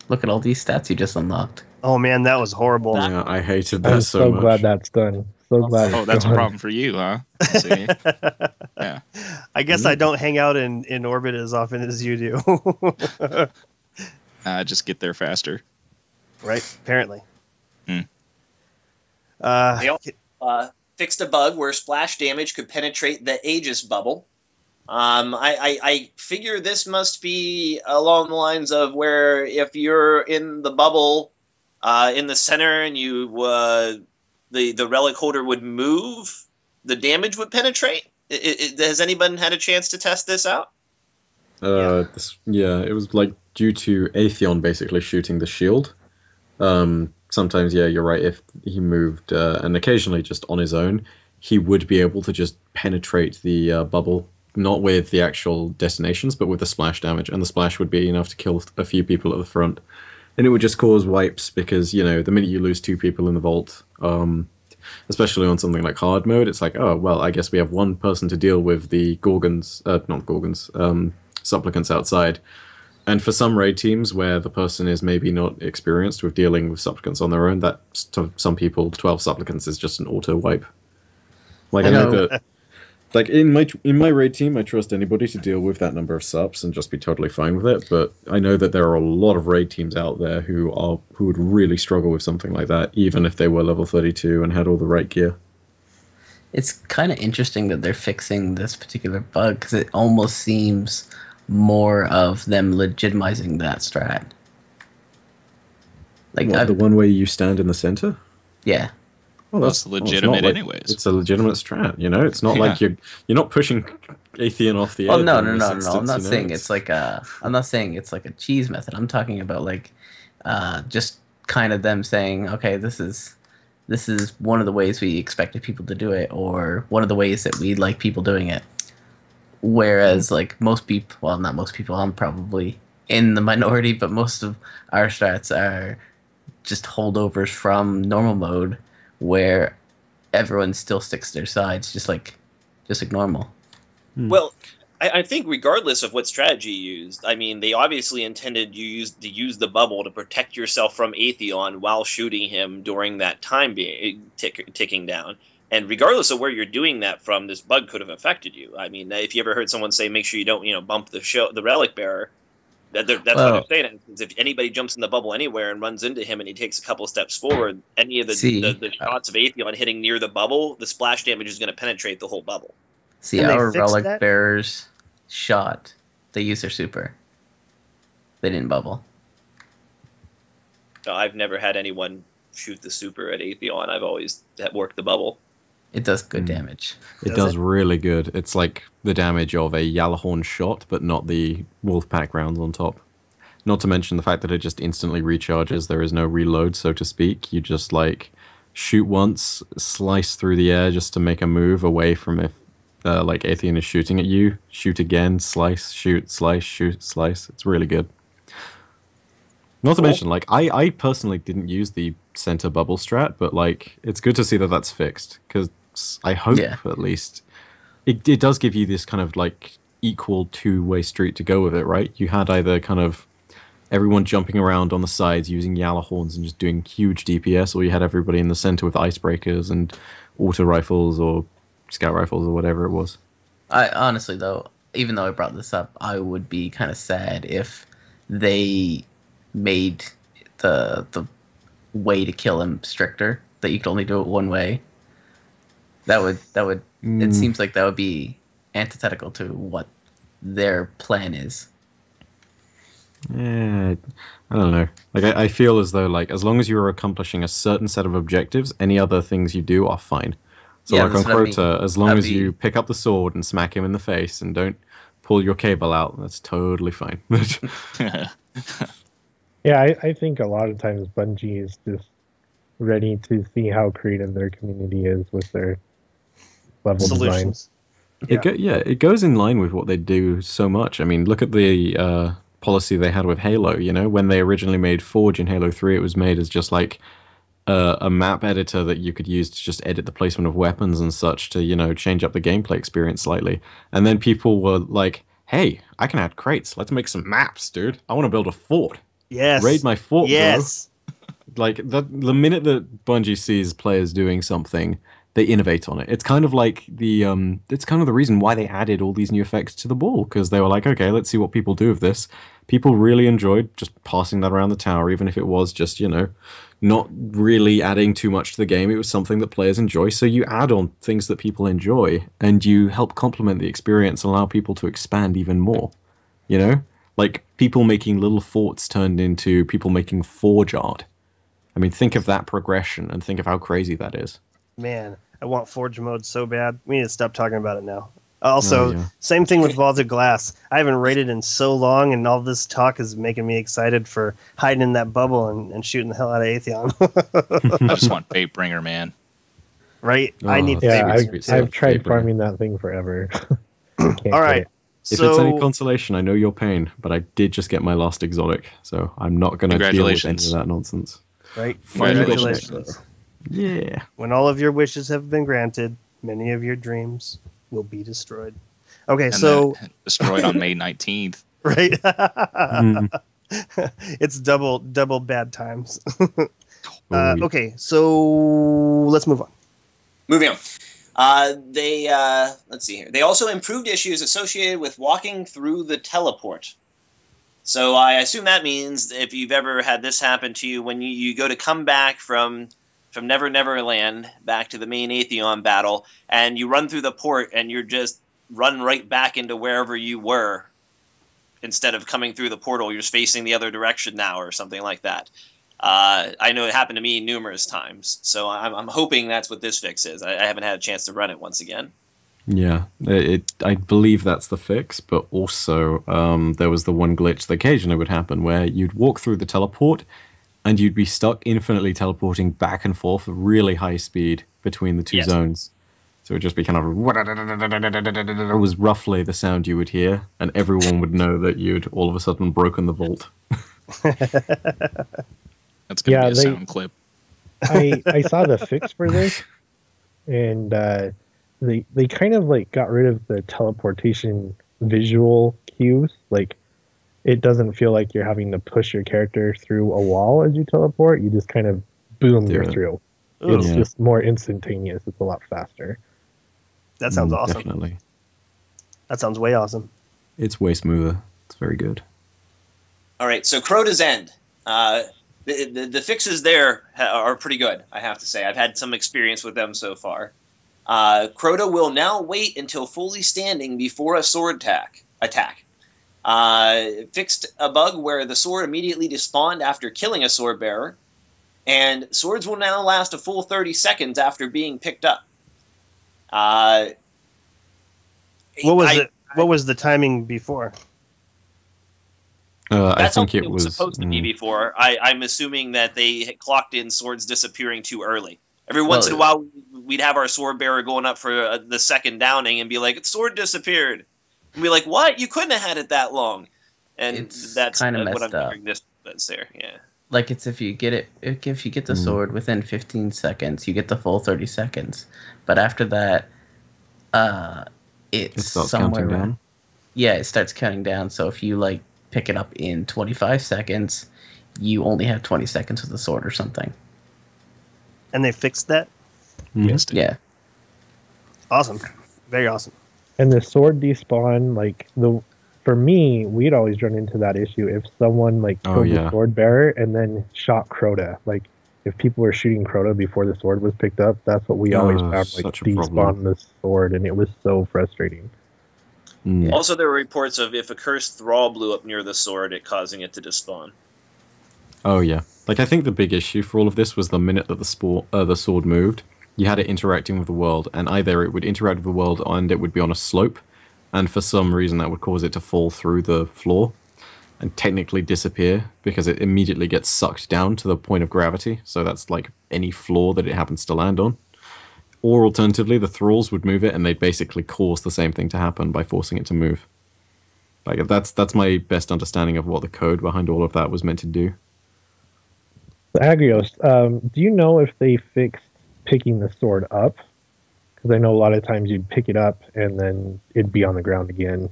look at all these stats you just unlocked. Oh man, that was horrible. Yeah, I hated that I'm so so much. glad that's done. So glad. Oh, that's a problem for you, huh? See? Yeah. I guess I don't hang out in orbit as often as you do. Just get there faster. Right? Apparently. They also fixed a bug where splash damage could penetrate the Aegis bubble. I figure this must be along the lines of where if you're in the bubble in the center and you the relic holder would move, the damage would penetrate. Has anyone had a chance to test this out? It was like due to Atheon basically shooting the shield. Sometimes, yeah, you're right. If he moved, and occasionally just on his own, he would be able to just penetrate the bubble, not with the actual detonations, but with the splash damage. And the splash would be enough to kill a few people at the front. And it would just cause wipes because, you know, the minute you lose 2 people in the vault, especially on something like hard mode, it's like, oh, well, I guess we have 1 person to deal with the supplicants outside. And for some raid teams where the person is maybe not experienced with dealing with supplicants on their own, that to some people, 12 supplicants is just an auto wipe. Like I know that, like in my raid team, I trust anybody to deal with that number of subs and just be totally fine with it. But I know that there are a lot of raid teams out there who would really struggle with something like that, even if they were level 32 and had all the right gear. It's kind of interesting that they're fixing this particular bug because it almost seems more of them legitimizing that strat. Like the one where you stand in the center? Yeah. Well, that's legitimate, anyways. It's a legitimate strat, you know. It's not like you're not pushing Atheon off the edge. Oh no! I'm not saying it's like a. I'm not saying it's like a cheese method. I'm talking about like, just kind of them saying, okay, this is one of the ways we expected people to do it, or one of the ways that we like people doing it. Whereas, like most people, well, not most people. I'm probably in the minority, but most of our strats are just holdovers from normal mode, where everyone still sticks to their sides, just like normal. Well, I think regardless of what strategy you used, I mean, they obviously intended you to use the bubble to protect yourself from Atheon while shooting him during that time being ticking down. And regardless of where you're doing that from, this bug could have affected you. I mean, if you ever heard someone say, make sure you don't, bump the relic bearer, that's what they're saying. Is if anybody jumps in the bubble anywhere and runs into him and he takes a couple steps forward, any of the shots of Atheon hitting near the bubble, the splash damage is going to penetrate the whole bubble. See, our relic bearers shot. They used their super. They didn't bubble. No, I've never had anyone shoot the super at Atheon. I've always worked the bubble. It does good damage. It does really good. It's like the damage of a Yalahorn shot, but not the Wolfpack rounds on top. Not to mention the fact that it just instantly recharges. There is no reload, so to speak. You just like shoot once, slice through the air just to make a move away from if like Atheon is shooting at you. Shoot again, slice, shoot, slice, shoot, slice. It's really good. Not to mention, like, I personally didn't use the center bubble strat, but like it's good to see that that's fixed, because I hope at least it does give you this kind of like equal 2-way street to go with it, right? You had either kind of everyone jumping around on the sides using Yalahorns and just doing huge DPS, or you had everybody in the center with icebreakers and auto rifles or scout rifles or whatever it was. I honestly, though, even though I brought this up, I would be kind of sad if they made the way to kill him stricter, that you could only do it one way. That would it seems like that would be antithetical to what their plan is. Yeah, I don't know. Like I feel as though like as long as you're accomplishing a certain set of objectives, any other things you do are fine. So Yeah, like on that's what I mean. Crota, as long That'd as you be pick up the sword and smack him in the face and don't pull your cable out, that's totally fine. Yeah, I think a lot of times Bungie is just ready to see how creative their community is with their level design. Solutions. Yeah. It goes in line with what they do so much. I mean, look at the policy they had with Halo. You know, when they originally made Forge in Halo 3, it was made as just like a map editor that you could use to just edit the placement of weapons and such to, you know, change up the gameplay experience slightly. And then people were like, hey, I can add crates. Let's make some maps, dude. I want to build a fort. Yes. Raid my fort, yes. bro. Like, the minute that Bungie sees players doing something, they innovate on it. It's kind of like it's kind of the reason why they added all these new effects to the ball, because they were like, okay, let's see what people do with this. People really enjoyed just passing that around the tower, even if it was just, you know, not really adding too much to the game. It was something that players enjoy. So you add on things that people enjoy, and you help complement the experience and allow people to expand even more. You know, like people making little forts turned into people making forge art. I mean, think of that progression and think of how crazy that is. Man, I want Forge mode so bad. We need to stop talking about it now. Also, Oh, yeah. same thing with Vaulted Glass. I haven't raided in so long, and all this talk is making me excited for hiding in that bubble and shooting the hell out of Atheon. I just want Fatebringer, man. Right? Oh, I need that's Yeah, favorites sweet. too. I've tried Favorite. farming that thing forever. Can't All get right. it. If it's any So, consolation, I know your pain, but I did just get my last exotic, so I'm not going to deal with any Congratulations. of that nonsense. right? Finally got my Congratulations. Yeah. When all of your wishes have been granted, many of your dreams will be destroyed. Okay, And so then destroyed on May 19th. right, Mm. it's double bad times. Oh, yeah. Okay, so let's move on. Moving on. They let's see here. They also improved issues associated with walking through the teleport. So I assume that means if you've ever had this happen to you, when you go to come back from Never Never Land back to the main Atheon battle, and you run through the port, and you're just run right back into wherever you were, instead of coming through the portal, you're just facing the other direction now, or something like that. I know it happened to me numerous times, so I'm hoping that's what this fix is. I haven't had a chance to run it once again. Yeah, I believe that's the fix, but also there was the one glitch that occasionally would happen where you'd walk through the teleport and you'd be stuck infinitely teleporting back and forth at really high speed between the two Yes. zones. So it'd just be kind of it was roughly the sound you would hear, and everyone would know that you'd all of a sudden broken the vault. That's going to Yeah, be a they- sound clip. I saw the fix for this, and they kind of like got rid of the teleportation visual cues. Like it doesn't feel like you're having to push your character through a wall as you teleport. You just kind of boom, you're Yeah. through. Ooh, It's Yeah. just more instantaneous. It's a lot faster. that sounds awesome. Definitely. That sounds way awesome. It's way smoother. It's very good. All right, so Crota's End. The fixes there are pretty good, I have to say. I've had some experience with them so far. Crota will now wait until fully standing before a sword attack. Fixed a bug where the sword immediately despawned after killing a sword bearer, and swords will now last a full 30 seconds after being picked up. What was the timing before? I That's think how it was supposed to be before. I'm assuming that they had clocked in swords disappearing too early. Every once in a while, we'd have our sword bearer going up for the second downing and be like, "Its sword disappeared." And be like, "What? You couldn't have had it that long." And It's that's kinda what messed I'm up. hearing this that's there. Yeah. like it's if you get the sword within 15 seconds, you get the full 30 seconds. But after that, it's It starts somewhere counting around- down. Yeah, it starts counting down. So if you like pick it up in 25 seconds, you only have 20 seconds with the sword or something. And they fixed that? Mhm. Yeah. Awesome. Very awesome. And the sword despawn, like for me, we'd always run into that issue if someone like Oh, killed yeah. the sword bearer and then shot Crota. Like if people were shooting Crota before the sword was picked up, that's what we always Oh, found, like such a problem. despawn the sword, and it was so frustrating. Mm. Also, there were reports of if a cursed thrall blew up near the sword, it causing it to despawn. Oh yeah. Like I think the big issue for all of this was the minute that the sword moved, you had it interacting with the world, and either it would interact with the world and it would be on a slope, and for some reason that would cause it to fall through the floor and technically disappear because it immediately gets sucked down to the point of gravity. So that's like any floor that it happens to land on. Or alternatively, the thralls would move it and they'd basically cause the same thing to happen by forcing it to move. Like that's my best understanding of what the code behind all of that was meant to do. Agrios, do you know if they fixed picking the sword up? Because I know a lot of times you'd pick it up and then it'd be on the ground again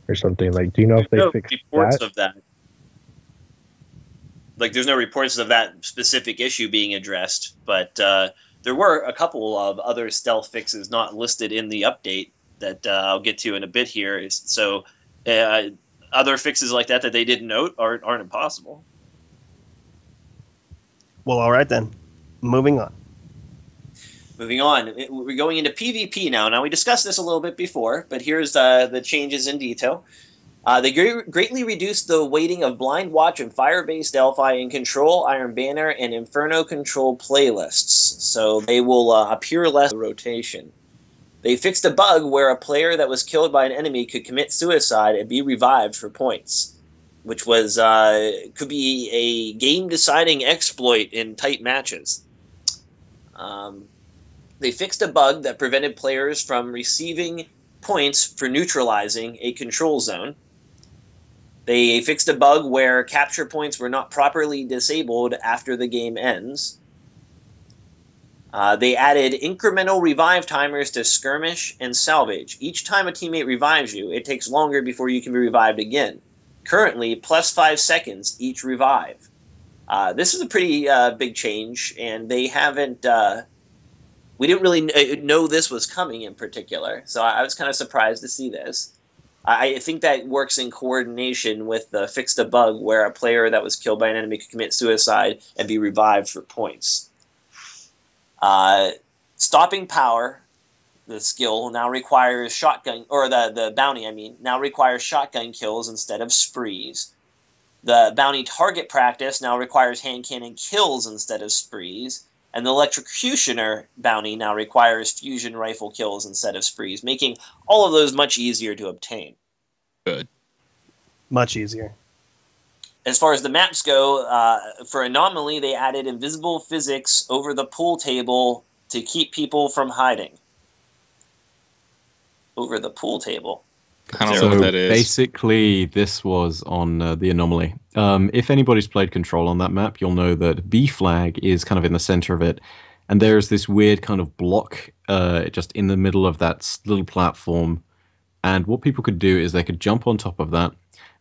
or something. Like, do you know if they No fixed reports that? of that. Like, there's no reports of that specific issue being addressed, but there were a couple of other stealth fixes not listed in the update that I'll get to in a bit here. So other fixes like that they didn't note aren't impossible. Well, all right then. Moving on. Moving on, we're going into PvP now. Now, we discussed this a little bit before, but here's the changes in detail. They greatly reduced the weighting of Blind Watch and Fire-based Delphi in Control, Iron Banner, and Inferno Control playlists, so they will appear less in rotation. They fixed a bug where a player that was killed by an enemy could commit suicide and be revived for points, which was could be a game-deciding exploit in tight matches. They fixed a bug that prevented players from receiving points for neutralizing a control zone. They fixed a bug where capture points were not properly disabled after the game ends. They added incremental revive timers to skirmish and salvage. Each time a teammate revives you, it takes longer before you can be revived again. Currently, plus 5 seconds each revive. This is a pretty big change, and they haven't... we didn't really know this was coming in particular, so I was kind of surprised to see this. I think that works in coordination with the fixed a bug where a player that was killed by an enemy could commit suicide and be revived for points. Stopping power, the skill, now requires shotgun, or the bounty, I mean, now requires shotgun kills instead of sprees. The bounty target practice now requires hand cannon kills instead of sprees. And the electrocutioner bounty now requires fusion rifle kills instead of sprees, making all of those much easier to obtain. Good. Much easier. As far as the maps go, for Anomaly, they added invisible physics over the pool table to keep people from hiding. Over the pool table. I don't know what that is. Basically, this was on the Anomaly. If anybody's played Control on that map, you'll know that B flag is kind of in the center of it, and there's this weird kind of block just in the middle of that little platform. And what people could do is they could jump on top of that,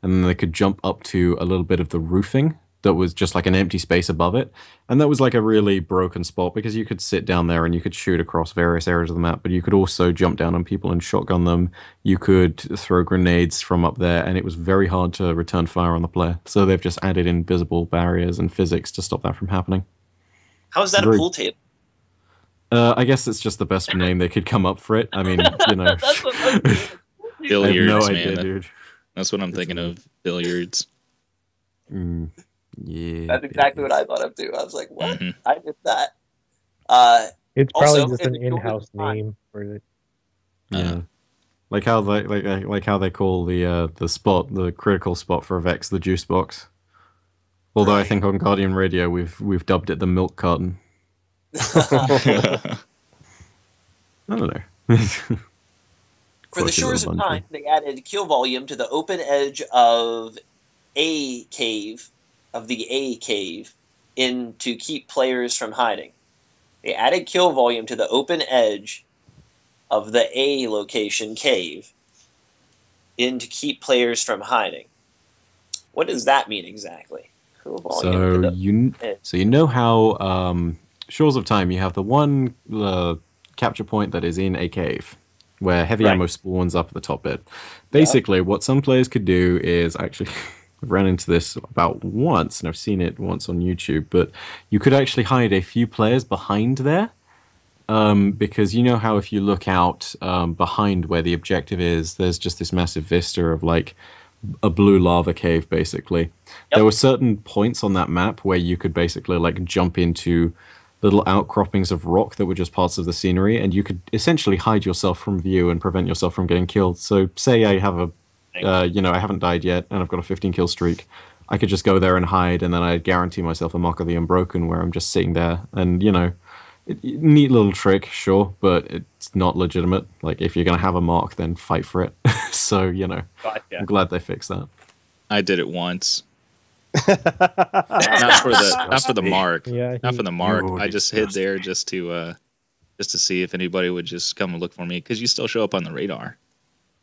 and then they could jump up to a little bit of the roofing that was just like an empty space above it. And that was like a really broken spot because you could sit down there and you could shoot across various areas of the map, but you could also jump down on people and shotgun them. You could throw grenades from up there, and it was very hard to return fire on the player. So they've just added invisible barriers and physics to stop that from happening. How is that a pool table? I guess it's just the best name they could come up for it. I mean, you know. That's what I'm thinking. Billiards, I have no man. idea, dude. That's what I'm thinking of. Billiards. Yeah. That's exactly what I thought of too. I was like, what? Mhm. I did that. It's probably Also, just in an the in-house Golden name for it. Yeah. Like how they call the spot, the critical spot for a Vex, the juice box. Although I Right. think on Guardian Radio we've dubbed it the milk carton. I don't know. For the Shores of Time, they added kill volume to the open edge of the A cave, in to keep players from hiding. They added kill volume to the open edge of the A location cave, in to keep players from hiding. What does that mean exactly? Kill volume to the edge. So you know how Shores of Time, you have the one capture point that is in a cave where heavy Right. ammo spawns up at the top bit. Basically, what some players could do is actually I've ran into this about once, and I've seen it once on YouTube, but you could actually hide a few players behind there, because you know how if you look out behind where the objective is, there's just this massive vista of like a blue lava cave, basically. There were certain points on that map where you could basically like jump into little outcroppings of rock that were just parts of the scenery, and you could essentially hide yourself from view and prevent yourself from getting killed. So say I have a, I haven't died yet, and I've got a 15 kill streak. I could just go there and hide, and then I'd guarantee myself a Mark of the Unbroken where I'm just sitting there, and neat little trick, sure, but it's not legitimate. Like, if you're going to have a mark, then fight for it. So, Gotcha. I'm glad they fixed that. I did it once. Not for the mark. Yeah, Not for the mark. You're I just hid there just to see if anybody would just come and look for me, because you still show up on the radar.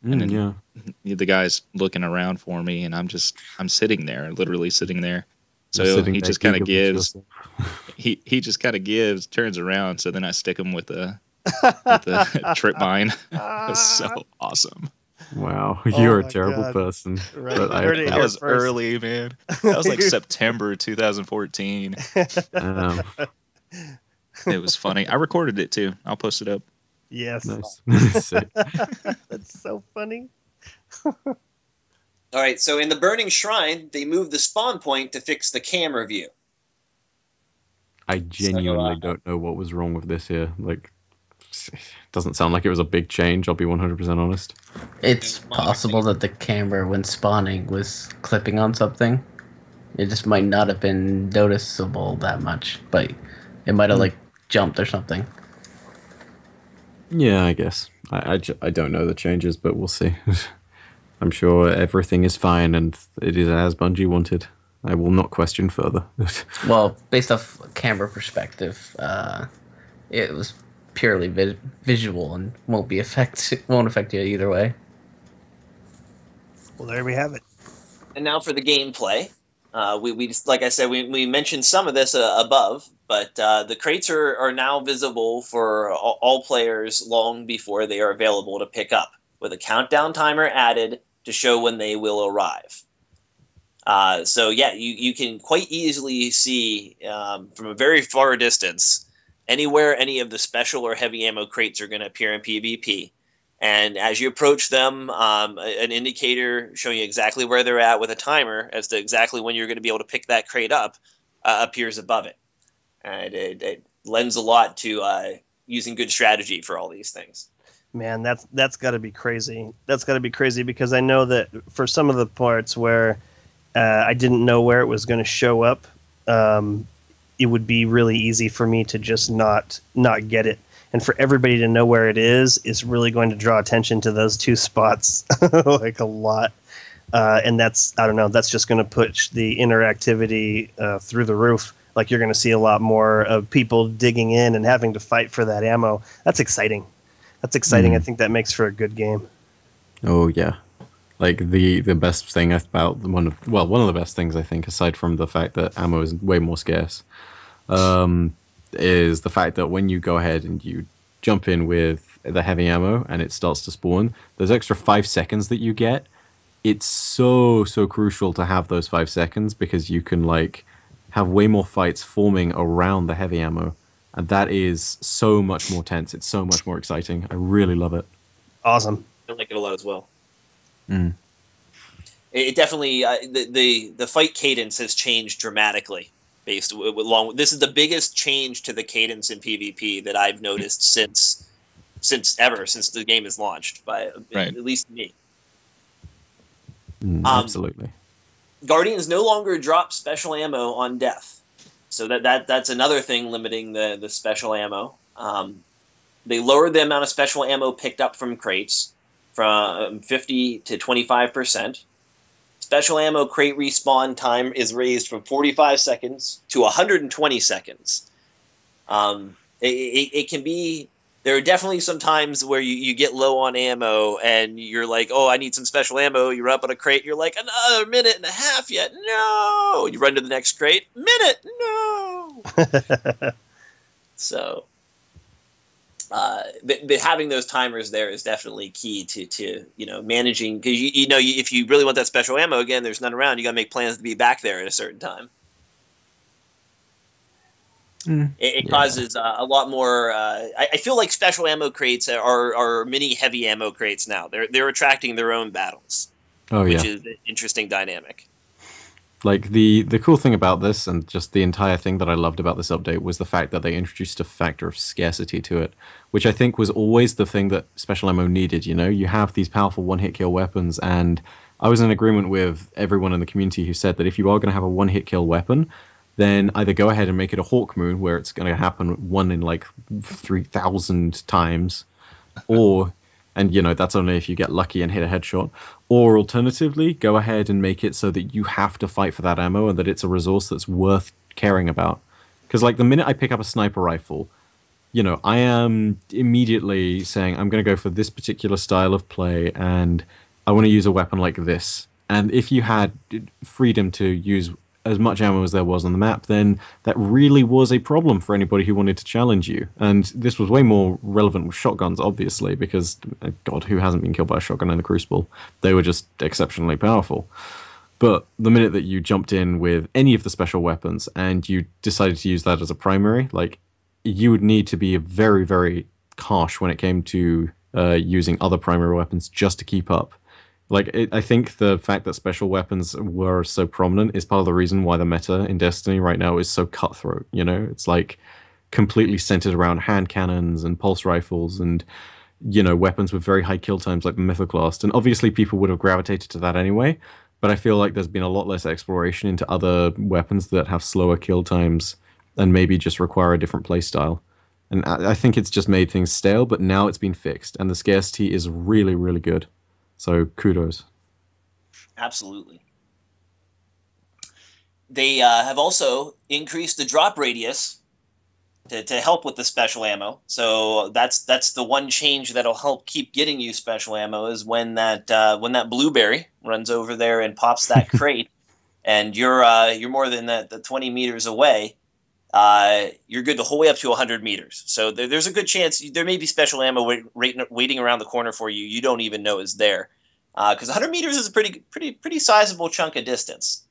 And then Yeah. the guy's looking around for me, and I'm sitting there, literally sitting there. So Sitting he there just kind of giggling to gives. yourself. He just kind of gives, turns around. So then I stick him with a trip mine. It was so awesome. Wow, Oh you're a my terrible God. person. Right. But Heard it That here was first. early, man. That was like September 2014. um, It was funny. I recorded it too. I'll post it up. Yes. nice. Sick. That's so funny. All right, so in the Burning Shrine, they moved the spawn point to fix the camera view. I genuinely don't know what was wrong with this here. Like, it doesn't sound like it was a big change. I'll be 100% honest. It's possible that the camera, when spawning, was clipping on something. It just might not have been noticeable that much, but it might have like jumped or something. Yeah, I guess. I don't know the changes, but we'll see. I'm sure everything is fine and it is as Bungie wanted. I will not question further. Well, based off camera perspective, it was purely visual and won't affect you either way. Well, there we have it. And now for the gameplay. We just, like I said, we mentioned some of this above, but the crates are now visible for all players long before they are available to pick up, with a countdown timer added to show when they will arrive. So yeah, you can quite easily see from a very far distance anywhere any of the special or heavy ammo crates are going to appear in PvP. And as you approach them, an indicator showing you exactly where they're at with a timer as to exactly when you're going to be able to pick that crate up appears above it. And it lends a lot to using good strategy for all these things. Man, that's got to be crazy. That's got to be crazy, because I know that for some of the parts where I didn't know where it was going to show up, it would be really easy for me to just not get it. And for everybody to know where it is really going to draw attention to those two spots like a lot. And that's just going to push the interactivity through the roof. Like, you're going to see a lot more of people digging in and having to fight for that ammo. That's exciting. That's exciting. I think that makes for a good game. Oh yeah, like the best thing about one of the best things, I think, aside from the fact that ammo is way more scarce, is the fact that when you go ahead and you jump in with the heavy ammo and it starts to spawn, those extra 5 seconds that you get, it's so crucial to have those 5 seconds, because you can like have way more fights forming around the heavy ammo. And that is so much more tense. It's so much more exciting. I really love it. Awesome. I like it a lot as well. Mm. It definitely the fight cadence has changed dramatically. This is the biggest change to the cadence in PvP that I've noticed since the game is launched, by at least me. Absolutely. Guardians no longer drop special ammo on death. So that's another thing limiting the special ammo. They lowered the amount of special ammo picked up from crates from 50 to 25%. Special ammo crate respawn time is raised from 45 seconds to 120 seconds. It can be... There are definitely some times where you get low on ammo and you're like, oh, I need some special ammo. You run up on a crate. You're like, another minute and a half yet. No. You run to the next crate. Minute. No. So, but having those timers there is definitely key to managing, because if you really want that special ammo again, there's none around. You got to make plans to be back there at a certain time. It yeah. causes a lot more. I feel like special ammo crates are mini heavy ammo crates now. They're attracting their own battles, Oh which yeah. is an interesting dynamic. Like the cool thing about this, and just the entire thing that I loved about this update, was the fact that they introduced a factor of scarcity to it, which I think was always the thing that special ammo needed. You know, you have these powerful one-hit kill weapons, and I was in agreement with everyone in the community who said that if you are going to have a one-hit kill weapon, then either go ahead and make it a Hawk Moon, where it's going to happen one in like 3,000 times, or and you know that's only if you get lucky and hit a headshot, or alternatively go ahead and make it so that you have to fight for that ammo and that it's a resource that's worth caring about. Because like the minute I pick up a sniper rifle, you know, I am immediately saying I'm going to go for this particular style of play and I want to use a weapon like this. And if you had freedom to use as much ammo as there was on the map, then that really was a problem for anybody who wanted to challenge you. And this was way more relevant with shotguns, obviously, because, God, who hasn't been killed by a shotgun in the Crucible? They were just exceptionally powerful. But the minute that you jumped in with any of the special weapons and you decided to use that as a primary, like, you would need to be very, very harsh when it came to using other primary weapons just to keep up. Like, I think the fact that special weapons were so prominent is part of the reason why the meta in Destiny right now is so cutthroat, you know? It's like completely centered around hand cannons and pulse rifles and, you know, weapons with very high kill times like the Mythoclast. And obviously people would have gravitated to that anyway, but I feel like there's been a lot less exploration into other weapons that have slower kill times and maybe just require a different playstyle. And I think it's just made things stale, but now it's been fixed, and the scarcity is really, really good. So kudos. Absolutely. They have also increased the drop radius to help with the special ammo. So that's the one change that'll help keep getting you special ammo is when that blueberry runs over there and pops that crate, and you're more than the 20 meters away. You're good the whole way up to 100 meters. So there's a good chance there may be special ammo waiting around the corner for you. You don't even know is there, because 100 meters is a pretty sizable chunk of distance.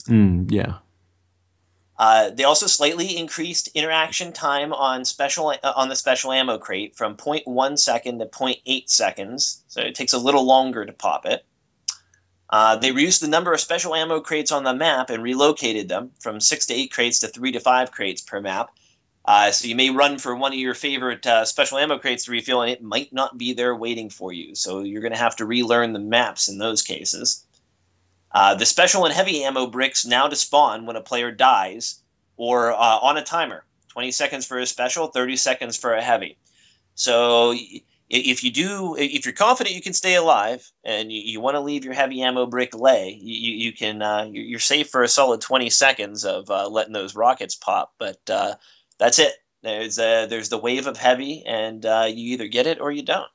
Yeah. They also slightly increased interaction time on the special ammo crate from 0.1 second to 0.8 seconds. So it takes a little longer to pop it. They reduced the number of special ammo crates on the map and relocated them from 6 to 8 crates to 3 to 5 crates per map. So you may run for one of your favorite special ammo crates to refill, and it might not be there waiting for you. So you're going to have to relearn the maps in those cases. The special and heavy ammo bricks now despawn when a player dies or on a timer. 20 seconds for a special, 30 seconds for a heavy. So if you're confident you can stay alive and you want to leave your heavy ammo brick lay, you're safe for a solid 20 seconds of letting those rockets pop. But that's it. There's the wave of heavy, and you either get it or you don't.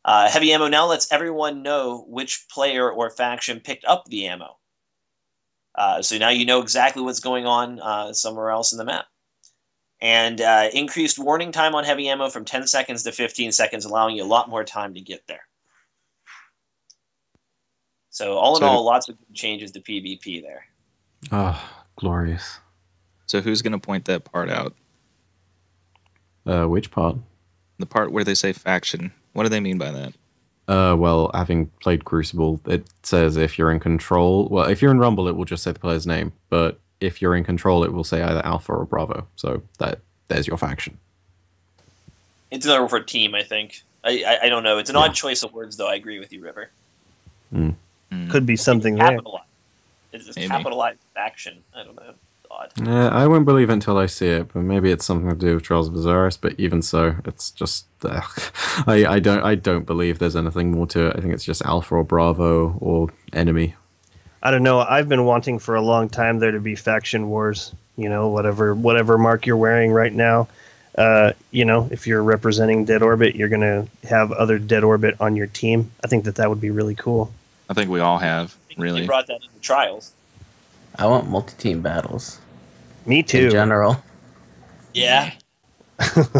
Heavy ammo now lets everyone know which player or faction picked up the ammo. So now you know exactly what's going on somewhere else in the map. And increased warning time on heavy ammo from 10 seconds to 15 seconds, allowing you a lot more time to get there. So all in all, lots of changes to PvP there. Oh, glorious. So who's going to point that part out? Which part? The part where they say faction. What do they mean by that? Well, having played Crucible, it says if you're in control... Well, if you're in Rumble, it will just say the player's name. But if you're in control, it will say either Alpha or Bravo. So there's your faction. It's another word for team, I think. I don't know. It's an odd choice of words, though. I agree with you, River. Could be something there. Capitalized. It's a capitalized faction. I don't know. Odd. I won't believe it until I see it, but maybe it's something to do with Trials of Osiris. But even so, it's just I don't believe there's anything more to it. I think it's just Alpha or Bravo or enemy. I don't know. I've been wanting for a long time there to be faction wars. You know, whatever mark you're wearing right now. You know, if you're representing Dead Orbit, you're gonna have other Dead Orbit on your team. I think that would be really cool. I think we all have, really. They brought that into Trials. I want multi-team battles. Me too. In general. Yeah.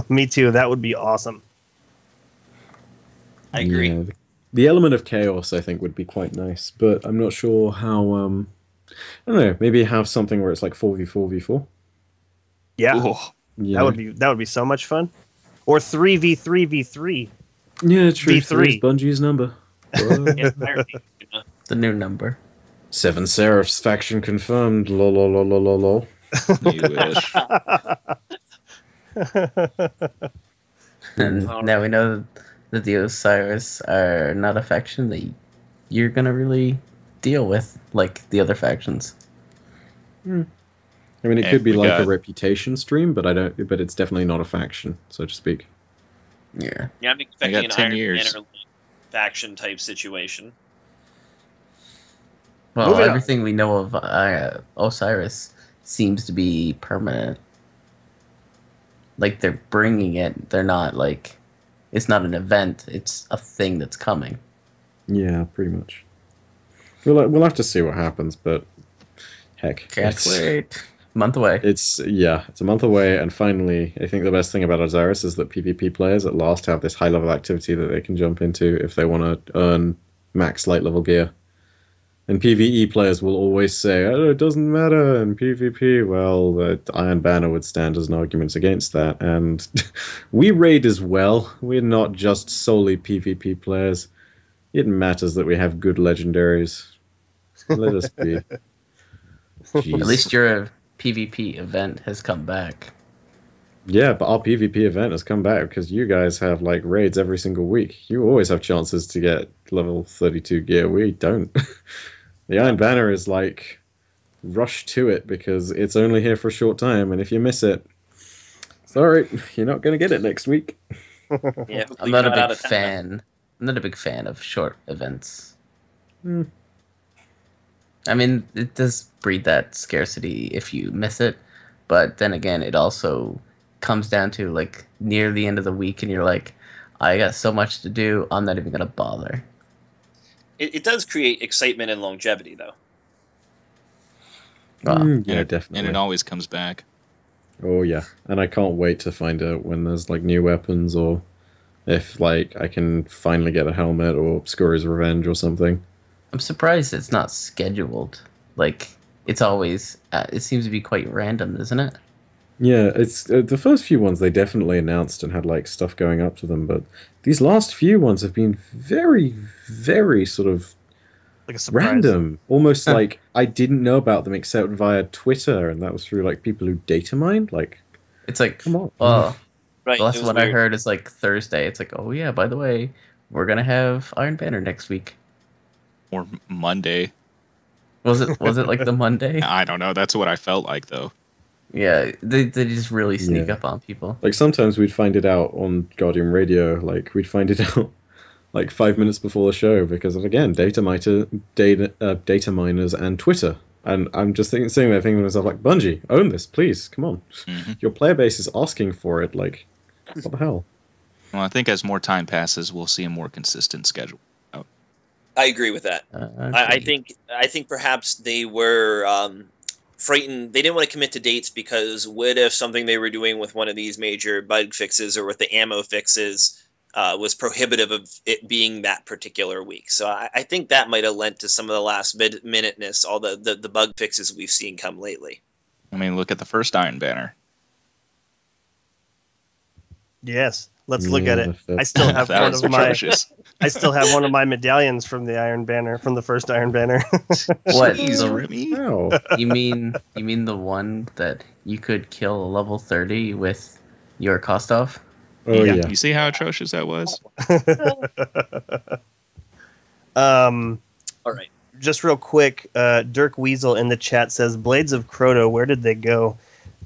Me too. That would be awesome. I agree. Yeah, the element of chaos, I think, would be quite nice, but I'm not sure how. I don't know. Maybe have something where it's like 4v4v4. Yeah, Ooh. Yeah. that would be so much fun. Or 3v3v3. Yeah, true. V3. Three's Bungie's number. What? Yeah, Iron Man, you know. The new number. Seven Seraphs faction confirmed. Lol, lol, lol, lol, lol, lol. You wish. And All now we know that the Osiris are not a faction that you're gonna really deal with like the other factions. I mean, it Hey, could be we like a got- reputation stream, but I don't. But it's definitely not a faction, so to speak. Yeah. Yeah, I'm expecting an 10 Iron years. Banner faction type situation. Well, Moving on. everything we know of Osiris seems to be permanent. Like they're bringing it. They're not like it's not an event. It's a thing that's coming. Yeah, pretty much. We'll have to see what happens, but heck, Can't it's, wait. Month away. It's a month away, and finally, I think the best thing about Osiris is that PvP players at last have this high level activity that they can jump into if they want to earn max light level gear. And PvE players will always say, "Oh, it doesn't matter." In PvP, well, the Iron Banner would stand as an argument against that. And we raid as well. We're not just solely PvP players. It matters that we have good legendaries. Let us be. Jeez. At least your PvP event has come back. Yeah, but our PvP event has come back because you guys have like raids every single week. You always have chances to get level 32 gear. We don't. The Iron Banner is like rush to it because it's only here for a short time, and if you miss it, sorry, you're not going to get it next week. Yeah, I'm not a big fan. I'm not a big fan of short events. I mean, it does breed that scarcity if you miss it, but then again, it also comes down to like near the end of the week, and you're like, I got so much to do, I'm not even gonna bother. It does create excitement and longevity, though. Well, Yeah, and definitely. it always comes back. Oh yeah, and I can't wait to find out when there's like new weapons, or if like I can finally get a helmet or Scurry's Revenge or something. I'm surprised it's not scheduled. Like it's always, it seems to be quite random, doesn't it? Yeah, it's the first few ones they definitely announced and had like stuff going up to them, but these last few ones have been very, very sort of Like a surprise. random. Almost like I didn't know about them except via Twitter, and that was through like people who data mined. Like, It's like, come on. well, Right. the it last was one I weird. heard is like Thursday. It's like, oh yeah, by the way, we're gonna have Iron Banner next week. Or Monday. Was it like the Monday? I don't know. That's what I felt like, though. Yeah, they just really sneak Yeah. up on people. Like sometimes we'd find it out on Guardian Radio. Like we'd find it out like 5 minutes before the show because of again data miners and Twitter. And I'm just sitting there thinking to myself like, Bungie, own this, please. Come on, your player base is asking for it. Like, what the hell? Well, I think as more time passes, we'll see a more consistent schedule. I agree with that. I Agreed. think perhaps they were frightened. They didn't want to commit to dates because what if something they were doing with one of these major bug fixes or with the ammo fixes was prohibitive of it being that particular week. So I think that might have lent to some of the last minuteness, all the bug fixes we've seen come lately. I mean, look at the first Iron Banner. Yes, let's look at it. Yeah, I still have That one was of my. atrocious. I still have one of my medallions from the Iron Banner, from the first Iron Banner. What? Jeez, the- Remy. Wow. you mean the one that you could kill a level 30 with your cost off? Oh yeah. You see how atrocious that was? All right. Just real quick, Dirk Weasel in the chat says, "Blades of Crota, where did they go?"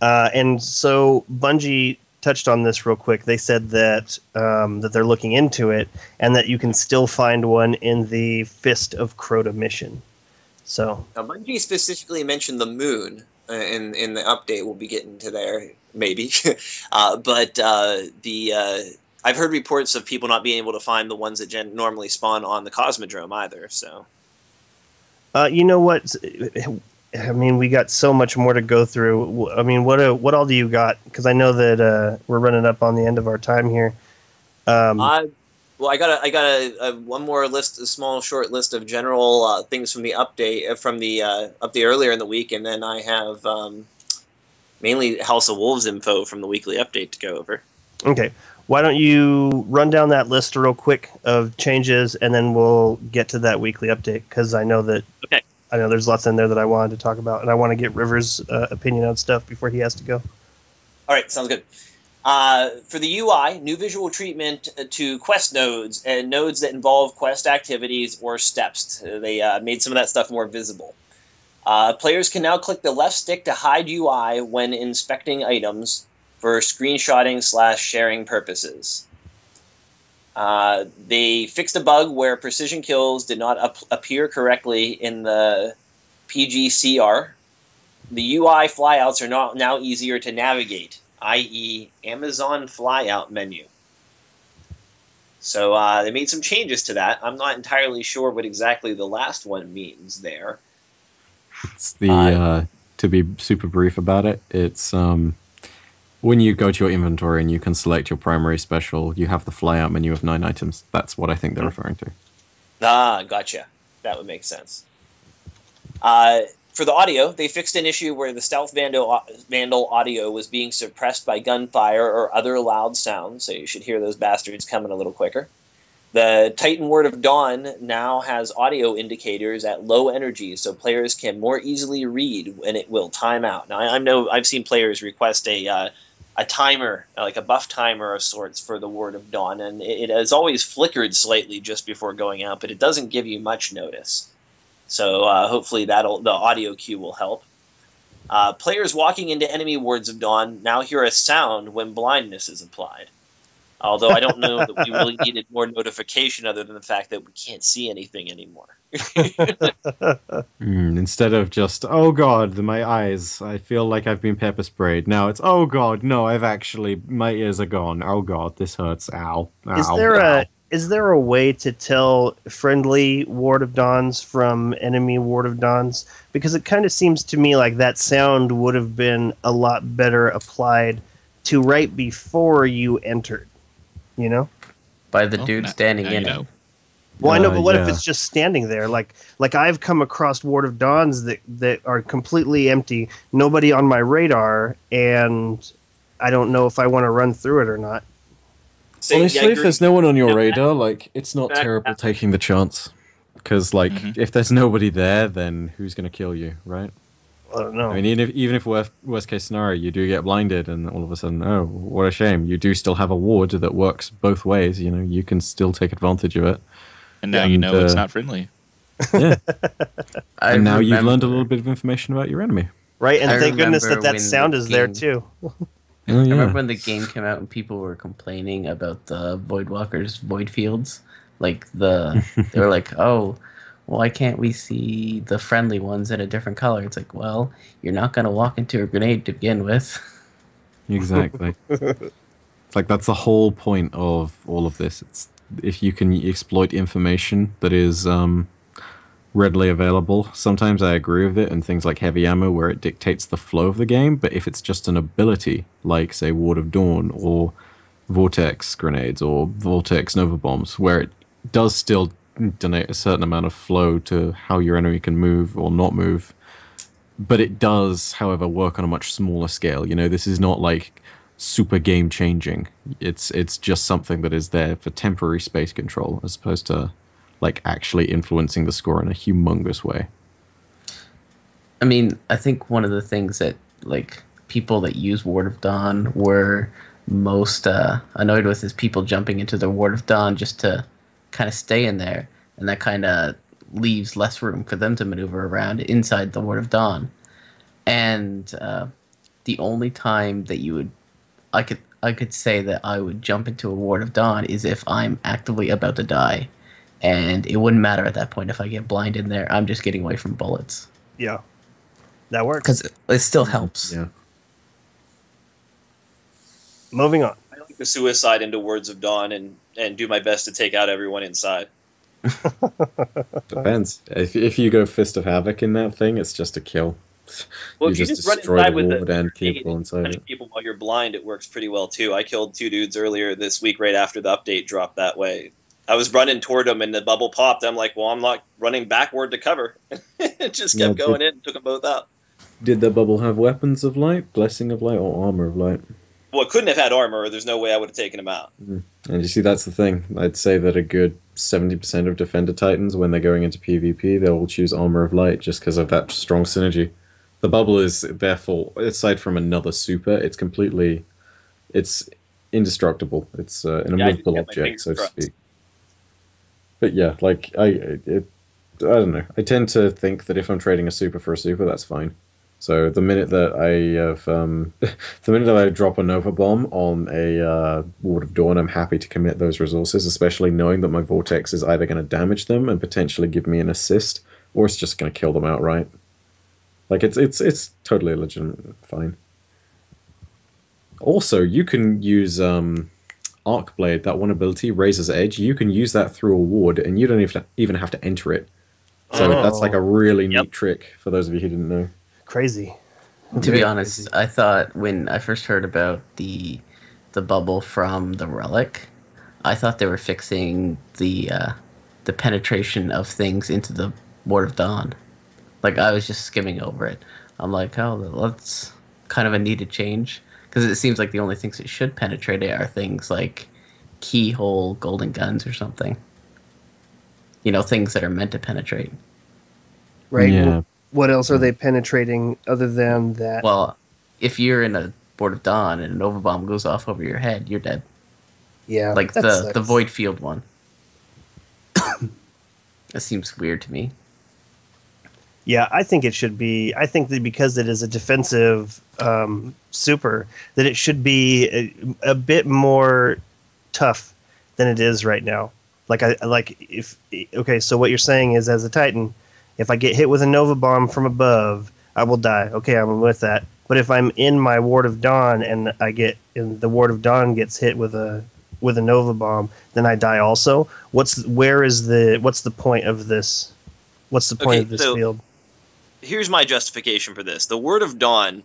And so Bungie touched on this real quick. They said that that they're looking into it, and that you can still find one in the Fist of Crota mission. So Now, Bungie specifically mentioned the moon in the update. We'll be getting to there, maybe. But I've heard reports of people not being able to find the ones that normally spawn on the Cosmodrome either. So you know what? I mean, we got so much more to go through. I mean, what all do you got? Because I know that we're running up on the end of our time here. I got a one more list, a small short list of general things from the update update earlier in the week, and then I have mainly House of Wolves info from the weekly update to go over. Okay. Why don't you run down that list real quick of changes, and then we'll get to that weekly update, because I know there's lots in there that I wanted to talk about, and I want to get Rivers' opinion on stuff before he has to go. All right, sounds good. For the UI, new visual treatment to quest nodes and nodes that involve quest activities or steps. They made some of that stuff more visible. Players can now click the left stick to hide UI when inspecting items for screenshotting/sharing purposes. They fixed a bug where precision kills did not appear correctly in the PGCR. The UI flyouts are now easier to navigate, i.e. Amazon flyout menu. So they made some changes to that. I'm not entirely sure what exactly the last one means there. It's the to be super brief about it, it's when you go to your inventory and you can select your primary special, you have the flyout menu of 9 items. That's what I think they're referring to. Ah, gotcha. That would make sense. For the audio, they fixed an issue where the Stealth Vandal audio was being suppressed by gunfire or other loud sounds, so you should hear those bastards coming a little quicker. The Titan Word of Dawn now has audio indicators at low energy, so players can more easily read when it will time out. Now, I've seen players request a timer, like a buff timer of sorts for the Word of Dawn, and it has always flickered slightly just before going out, but it doesn't give you much notice. So hopefully the audio cue will help. Players walking into enemy Words of Dawn now hear a sound when blindness is applied. Although I don't know that we really needed more notification other than the fact that we can't see anything anymore. Instead of just, oh god, my eyes, I feel like I've been pepper sprayed. Now it's, oh god, no, my ears are gone. Oh god, this hurts. Ow. Is there a way to tell friendly Ward of Dawns from enemy Ward of Dawns? Because it kind of seems to me like that sound would have been a lot better applied to right before you entered. You know? By the dude standing in it. Well, I know, but what if it's just standing there? Like I've come across Ward of Dawns that are completely empty, nobody on my radar, and I don't know if I want to run through it or not. Honestly, if there's no one on your radar, it's not terrible taking the chance. Because, if there's nobody there, then who's going to kill you, right? I don't know. I mean, even if worst case scenario, you do get blinded, and all of a sudden, oh, what a shame. You do still have a ward that works both ways. You know, you can still take advantage of it. And now you know it's not friendly. Yeah. And now you've learned a little bit of information about your enemy. Right, and thank goodness that sound is there, too. I remember when the game came out and people were complaining about the Voidwalker's void fields. They were like, oh, why can't we see the friendly ones in a different color? It's like, well, you're not going to walk into a grenade to begin with. Exactly. It's like that's the whole point of all of this. It's if you can exploit information that is readily available. Sometimes I agree with it in things like heavy ammo where it dictates the flow of the game, but if it's just an ability, like, say, Ward of Dawn or Vortex grenades or Vortex Nova bombs, where it does still donate a certain amount of flow to how your enemy can move or not move, but it does, however, work on a much smaller scale. You know, this is not like super game changing. It's just something that is there for temporary space control as opposed to actually influencing the score in a humongous way. I mean, I think one of the things that people that use Ward of Dawn were most annoyed with is people jumping into the Ward of Dawn just to kind of stay in there, and that kind of leaves less room for them to maneuver around inside the Ward of Dawn. And the only time that I could say that I would jump into a Ward of Dawn is if I'm actively about to die. And it wouldn't matter at that point if I get blind in there. I'm just getting away from bullets. Yeah. That works. Because it still helps. Yeah. Moving on. I like the suicide into Words of Dawn and do my best to take out everyone inside. Depends. If you go Fist of Havoc in that thing, it's just a kill. Well, you if you just run destroy inside the with ward and people inside it. People while you're blind, it works pretty well too. I killed 2 dudes earlier this week right after the update dropped that way. I was running toward them and the bubble popped. I'm like, well, I'm not running backward to cover. It just kept going in and took them both out. Did the bubble have weapons of light, blessing of light, or armor of light? Well, it couldn't have had armor, or there's no way I would have taken him out. And you see, that's the thing. I'd say that a good 70% of Defender Titans, when they're going into PvP, they'll all choose Armor of Light just because of that strong synergy. The bubble is, therefore, aside from another super, it's indestructible. It's an immovable object, so to speak. But yeah, like, I don't know. I tend to think that if I'm trading a super for a super, that's fine. So the minute that I drop a Nova Bomb on a Ward of Dawn, I'm happy to commit those resources, especially knowing that my Vortex is either going to damage them and potentially give me an assist, or it's just going to kill them outright. Like, it's totally legitimate, fine. Also, you can use Arc Blade, that one ability, Razor's Edge. You can use that through a ward, and you don't even have to enter it. So that's like a really neat trick for those of you who didn't know. Crazy. To be honest, I thought when I first heard about the bubble from the relic, I thought they were fixing the penetration of things into the Ward of Dawn. Like, I was just skimming over it. I'm like, oh, that's kind of a needed change, because it seems like the only things it should penetrate are things like keyhole, golden guns, or something. You know, things that are meant to penetrate. Right. Yeah. Well, what else are they penetrating other than that? Well, if you're in a Ward of Dawn and a Nova Bomb goes off over your head, you're dead. Yeah. Like the Void Field one. That seems weird to me. Yeah, I think it should be. I think that because it is a defensive super, that it should be a bit more tough than it is right now. So what you're saying is, as a Titan, if I get hit with a Nova Bomb from above, I will die. Okay, I'm with that. But if I'm in my Ward of Dawn and the Ward of Dawn gets hit with a Nova Bomb, then I die also. What's the point of this? What's the point of this field? Here's my justification for this. The Word of Dawn,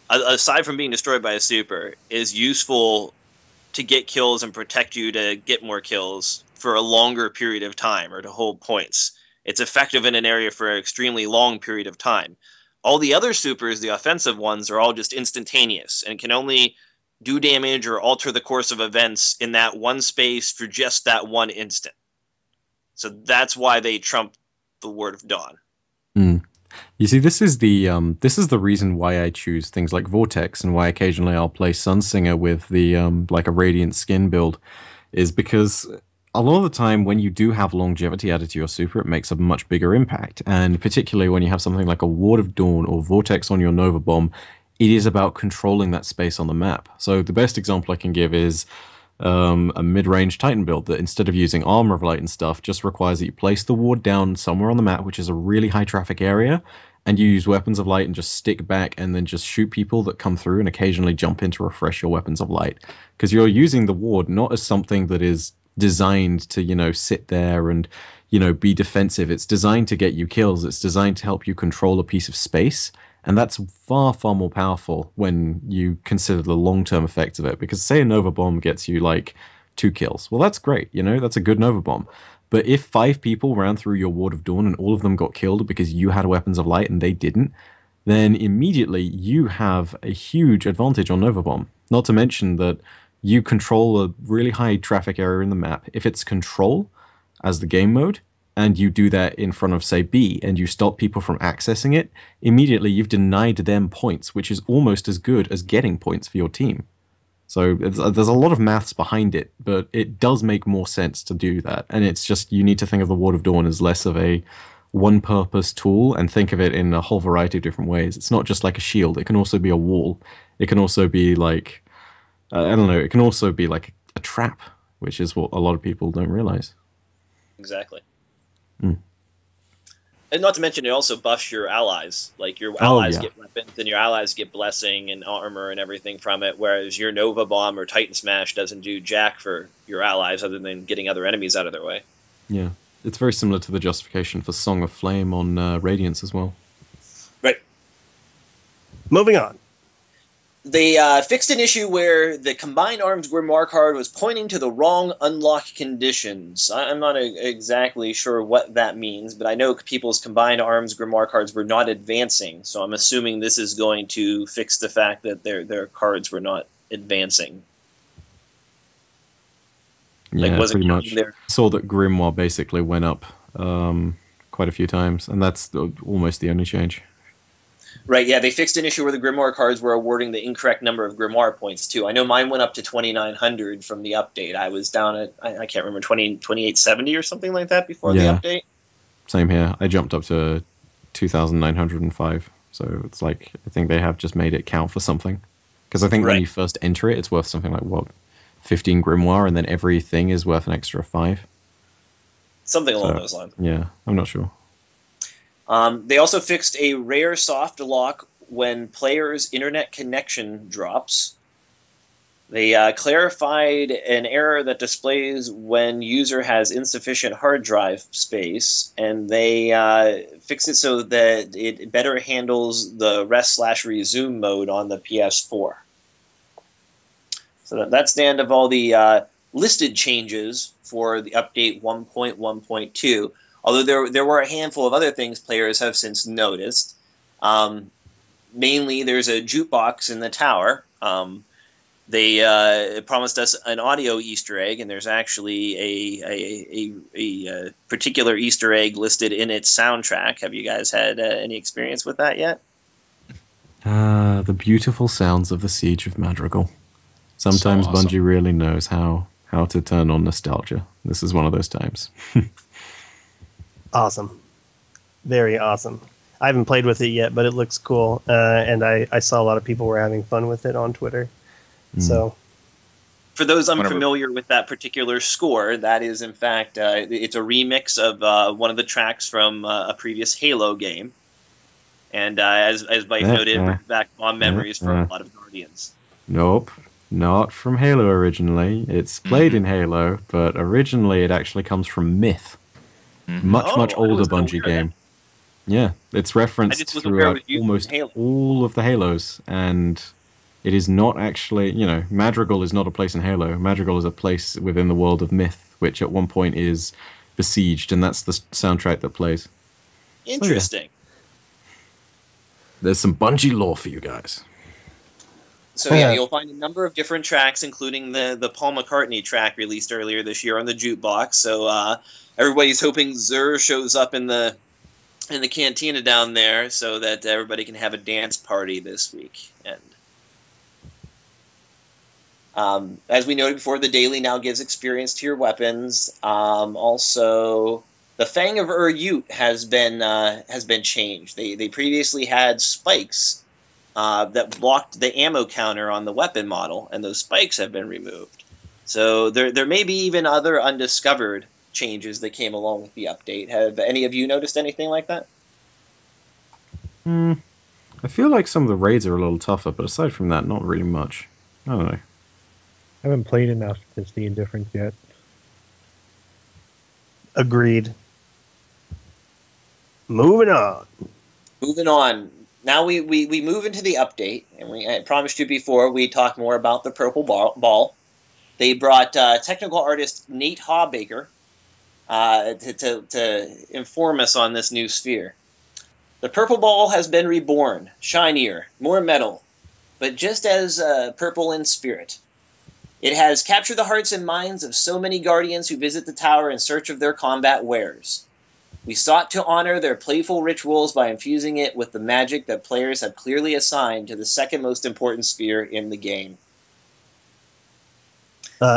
aside from being destroyed by a super, is useful to get kills and protect you to get more kills for a longer period of time, or to hold points. It's effective in an area for an extremely long period of time. All the other supers, the offensive ones, are all just instantaneous and can only do damage or alter the course of events in that one space for just that one instant. So that's why they trump the Word of Dawn. You see, this is the reason why I choose things like Vortex, and why occasionally I'll play Sunsinger with the like a Radiant Skin build, is because a lot of the time when you do have longevity added to your super, it makes a much bigger impact. And particularly when you have something like a Ward of Dawn or Vortex on your Nova Bomb, it is about controlling that space on the map. So the best example I can give is a mid-range Titan build that, instead of using Armor of Light and stuff, just requires that you place the ward down somewhere on the map, which is a really high traffic area, and you use Weapons of Light and just stick back and then just shoot people that come through, and occasionally jump in to refresh your Weapons of Light. Because you're using the ward not as something that is designed to, sit there and, be defensive. It's designed to get you kills. It's designed to help you control a piece of space. And that's far, far more powerful when you consider the long-term effects of it. Because say a Nova Bomb gets you like 2 kills. Well, that's great, that's a good Nova Bomb. But if 5 people ran through your Ward of Dawn and all of them got killed because you had Weapons of Light and they didn't, then immediately you have a huge advantage on Nova Bomb. Not to mention that you control a really high traffic area in the map. If it's control as the game mode, and you do that in front of, say, B, and you stop people from accessing it, immediately you've denied them points, which is almost as good as getting points for your team. So there's a lot of maths behind it, but it does make more sense to do that. And it's just, you need to think of the Ward of Dawn as less of a one-purpose tool, and think of it in a whole variety of different ways. It's not just like a shield. It can also be a wall. It can also be like, it can also be like a trap, which is what a lot of people don't realize. Exactly. And not to mention, it also buffs your allies. Like, your allies get weapons, and your allies get blessing and armor and everything from it, whereas your Nova Bomb or Titan Smash doesn't do jack for your allies other than getting other enemies out of their way. Yeah. It's very similar to the justification for Song of Flame on Radiance as well. Right. Moving on. They fixed an issue where the Combined Arms Grimoire card was pointing to the wrong unlock conditions. I'm not exactly sure what that means, but I know people's Combined Arms Grimoire cards were not advancing, so I'm assuming this is going to fix the fact that their cards were not advancing. Yeah, wasn't pretty much. there. Saw that Grimoire basically went up quite a few times, and that's almost the only change. Right, yeah, they fixed an issue where the Grimoire cards were awarding the incorrect number of Grimoire points, too. I know mine went up to 2,900 from the update. I was down at, I can't remember, 2870 or something like that before the update. Same here. I jumped up to 2,905. So it's like, I think they have just made it count for something. Because I think when you first enter it, it's worth something like, what, 15 Grimoire, and then everything is worth an extra 5? Something along those lines. Yeah, I'm not sure. They also fixed a rare soft lock when players' internet connection drops. They clarified an error that displays when user has insufficient hard drive space, and they fixed it so that it better handles the rest/resume mode on the PS4. So that's the end of all the listed changes for the update 1.1.2. Although there were a handful of other things players have since noticed. Mainly, there's a jukebox in the tower. They promised us an audio Easter egg, and there's actually a particular Easter egg listed in its soundtrack. Have you guys had any experience with that yet? The beautiful sounds of the Siege of Madrigal. Sometimes So awesome. Bungie really knows how to turn on nostalgia. This is one of those times. Awesome. Very awesome. I haven't played with it yet, but it looks cool. And I saw a lot of people were having fun with it on Twitter. So, for those unfamiliar with that particular score, that is, in fact, it's a remix of one of the tracks from a previous Halo game. And as Mike noted, brings back fond memories for a lot of Guardians. Nope. Not from Halo originally. It's played in Halo, but originally it actually comes from Myth. Much older Bungie game. Yeah, it's referenced throughout almost all of the Halos, and it is not actually, Madrigal is not a place in Halo. Madrigal is a place within the world of Myth, which at one point is besieged, and that's the soundtrack that plays. Interesting. There's some Bungie lore for you guys. So yeah, you'll find a number of different tracks, including the Paul McCartney track released earlier this year on the jukebox. So everybody's hoping Zur shows up in the cantina down there, so that everybody can have a dance party this week. And as we noted before, the daily now gives experience to your weapons. Also, the Fang of Ur-Yut has been changed. They previously had spikes that blocked the ammo counter on the weapon model, and those spikes have been removed. So there may be even other undiscovered changes that came along with the update. Have any of you noticed anything like that? I feel like some of the raids are a little tougher, but aside from that, not really much. I don't know. I haven't played enough to see a difference yet. agreed. Moving on. Now we move into the update, and I promised you before we talk more about the purple ball. They brought technical artist Nate Hawbaker to inform us on this new sphere. The purple ball has been reborn, shinier, more metal, but just as purple in spirit. It has captured the hearts and minds of so many Guardians who visit the tower in search of their combat wares. We sought to honor their playful rituals by infusing it with the magic that players have clearly assigned to the second most important sphere in the game.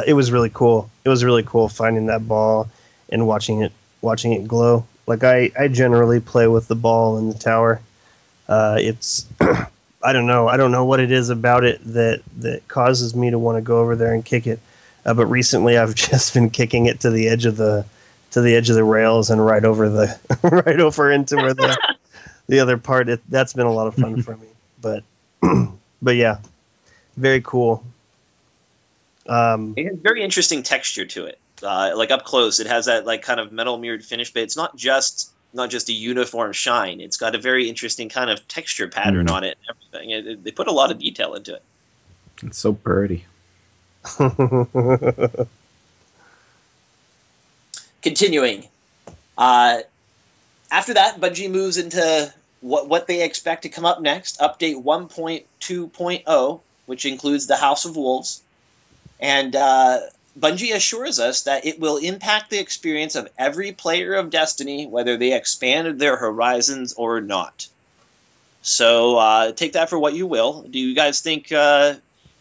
It was really cool. It was really cool finding that ball and watching it glow. Like I generally play with the ball in the tower. It's I don't know what it is about it that causes me to want to go over there and kick it. But recently I've just been kicking it to the edge of the rails and right over into where the other part. That's been a lot of fun for me. But yeah, very cool. It has very interesting texture to it. Like up close, it has that like kind of metal mirrored finish, but it's not just a uniform shine. It's got a very interesting kind of texture pattern on it and everything. They put a lot of detail into it. It's so pretty. Continuing. After that, Bungie moves into what they expect to come up next, update 1.2.0, which includes the House of Wolves. And Bungie assures us that it will impact the experience of every player of Destiny, whether they expanded their horizons or not. So take that for what you will. Do you guys think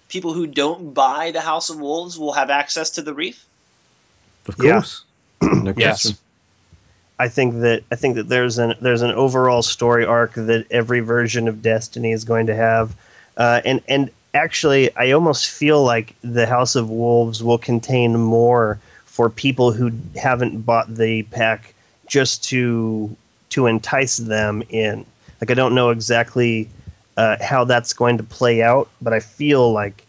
people who don't buy the House of Wolves will have access to the Reef? Of Yeah. course. No Yes. question. I think that there's an overall story arc that every version of Destiny is going to have, and actually, I almost feel like the House of Wolves will contain more for people who haven't bought the pack, just to entice them in. Like, I don't know exactly how that's going to play out, but I feel like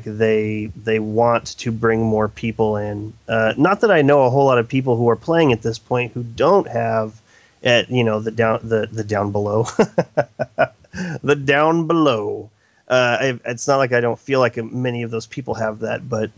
they want to bring more people in. Not that I know a whole lot of people who are playing at this point who don't have, the down below, the down below. It's not like I don't feel like many of those people have that, but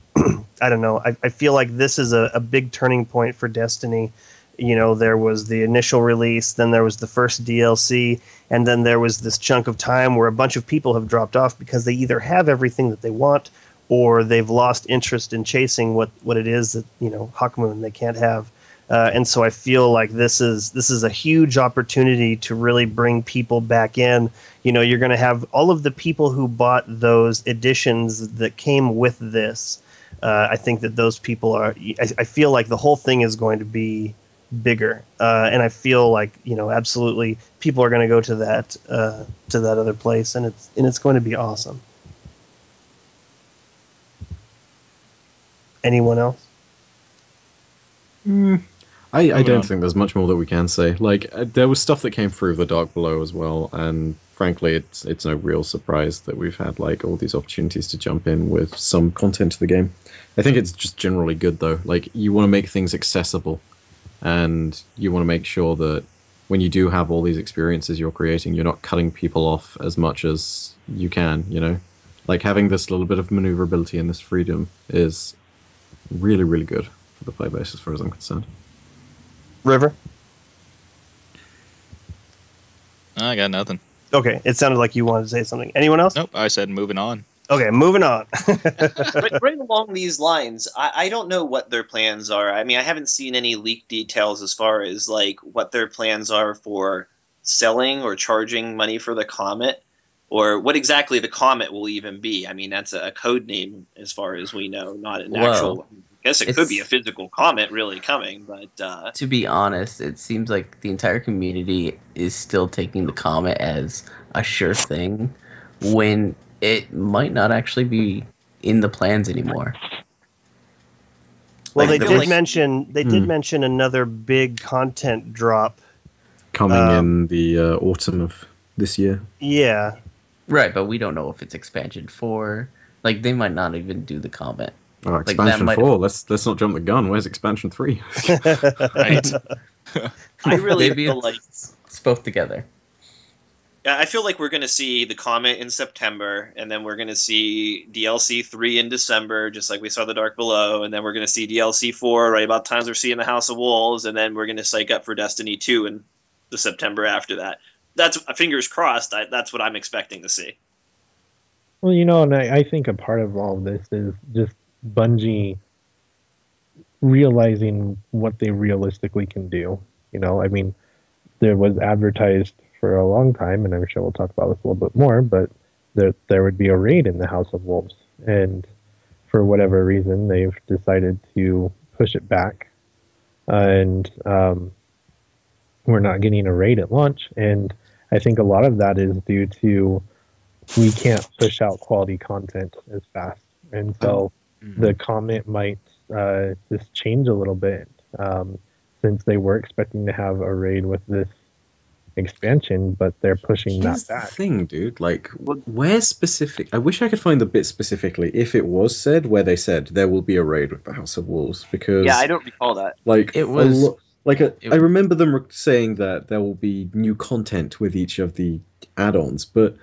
I don't know. I feel like this is a big turning point for Destiny. There was the initial release, then there was the first DLC, and then there was this chunk of time where a bunch of people have dropped off because they either have everything that they want, or they've lost interest in chasing what it is that, Hawkmoon they can't have. And so I feel like this is a huge opportunity to really bring people back in. You're going to have all of the people who bought those editions that came with this. I think that those people are. I feel like the whole thing is going to be bigger, and I feel like absolutely people are going to go to that other place, and it's going to be awesome. Anyone else? I don't think there's much more that we can say. Like, there was stuff that came through the Dark Below as well, and frankly, it's no real surprise that we've had like all these opportunities to jump in with some content to the game. I think it's just generally good though. Like, you want to make things accessible, and you want to make sure that when you do have all these experiences you're creating, you're not cutting people off as much as you can. Like, having this little bit of maneuverability and this freedom is really, really good for the play base as far as I'm concerned. River? I got nothing. Okay, it sounded like you wanted to say something. Anyone else? Nope, I said moving on. Okay, moving on. right along these lines, I don't know what their plans are. I mean, I haven't seen any leaked details as far as like what their plans are for selling or charging money for the Comet, or what exactly the Comet will even be. I mean, that's a code name as far as we know, not an actual. I guess it could be a physical comet really coming, but to be honest, it seems like the entire community is still taking the Comet as a sure thing, when it might not actually be in the plans anymore. Well, Like, they did mention another big content drop Coming in the autumn of this year. Yeah. Right, but we don't know if it's expansion 4. Like, they might not even do the Comet. Oh, Like, expansion that might- 4. Let's not jump the gun. Where's expansion 3? Right. I really Maybe feel like it's both together. I feel like we're going to see the Comet in September, and then we're going to see DLC 3 in December, just like we saw the Dark Below, and then we're going to see DLC 4 right about times we're seeing the House of Wolves, and then we're going to psych up for Destiny 2 in the September after that. That's fingers crossed. That's what I'm expecting to see. Well, and I think a part of all of this is just Bungie realizing what they realistically can do. I mean, there was advertised for a long time, and I'm sure we'll talk about this a little bit more, but there would be a raid in the House of Wolves, and for whatever reason, they've decided to push it back, and we're not getting a raid at launch, and I think a lot of that is due to we can't push out quality content as fast, and so the Comet might just change a little bit, since they were expecting to have a raid with this expansion, but they're pushing Here's that back. the thing, dude. Like, where specific? I wish I could find the bit specifically if it was said where they said there will be a raid with the House of Wolves, because Yeah, I don't recall that. like It was- I remember them saying that there will be new content with each of the add-ons, but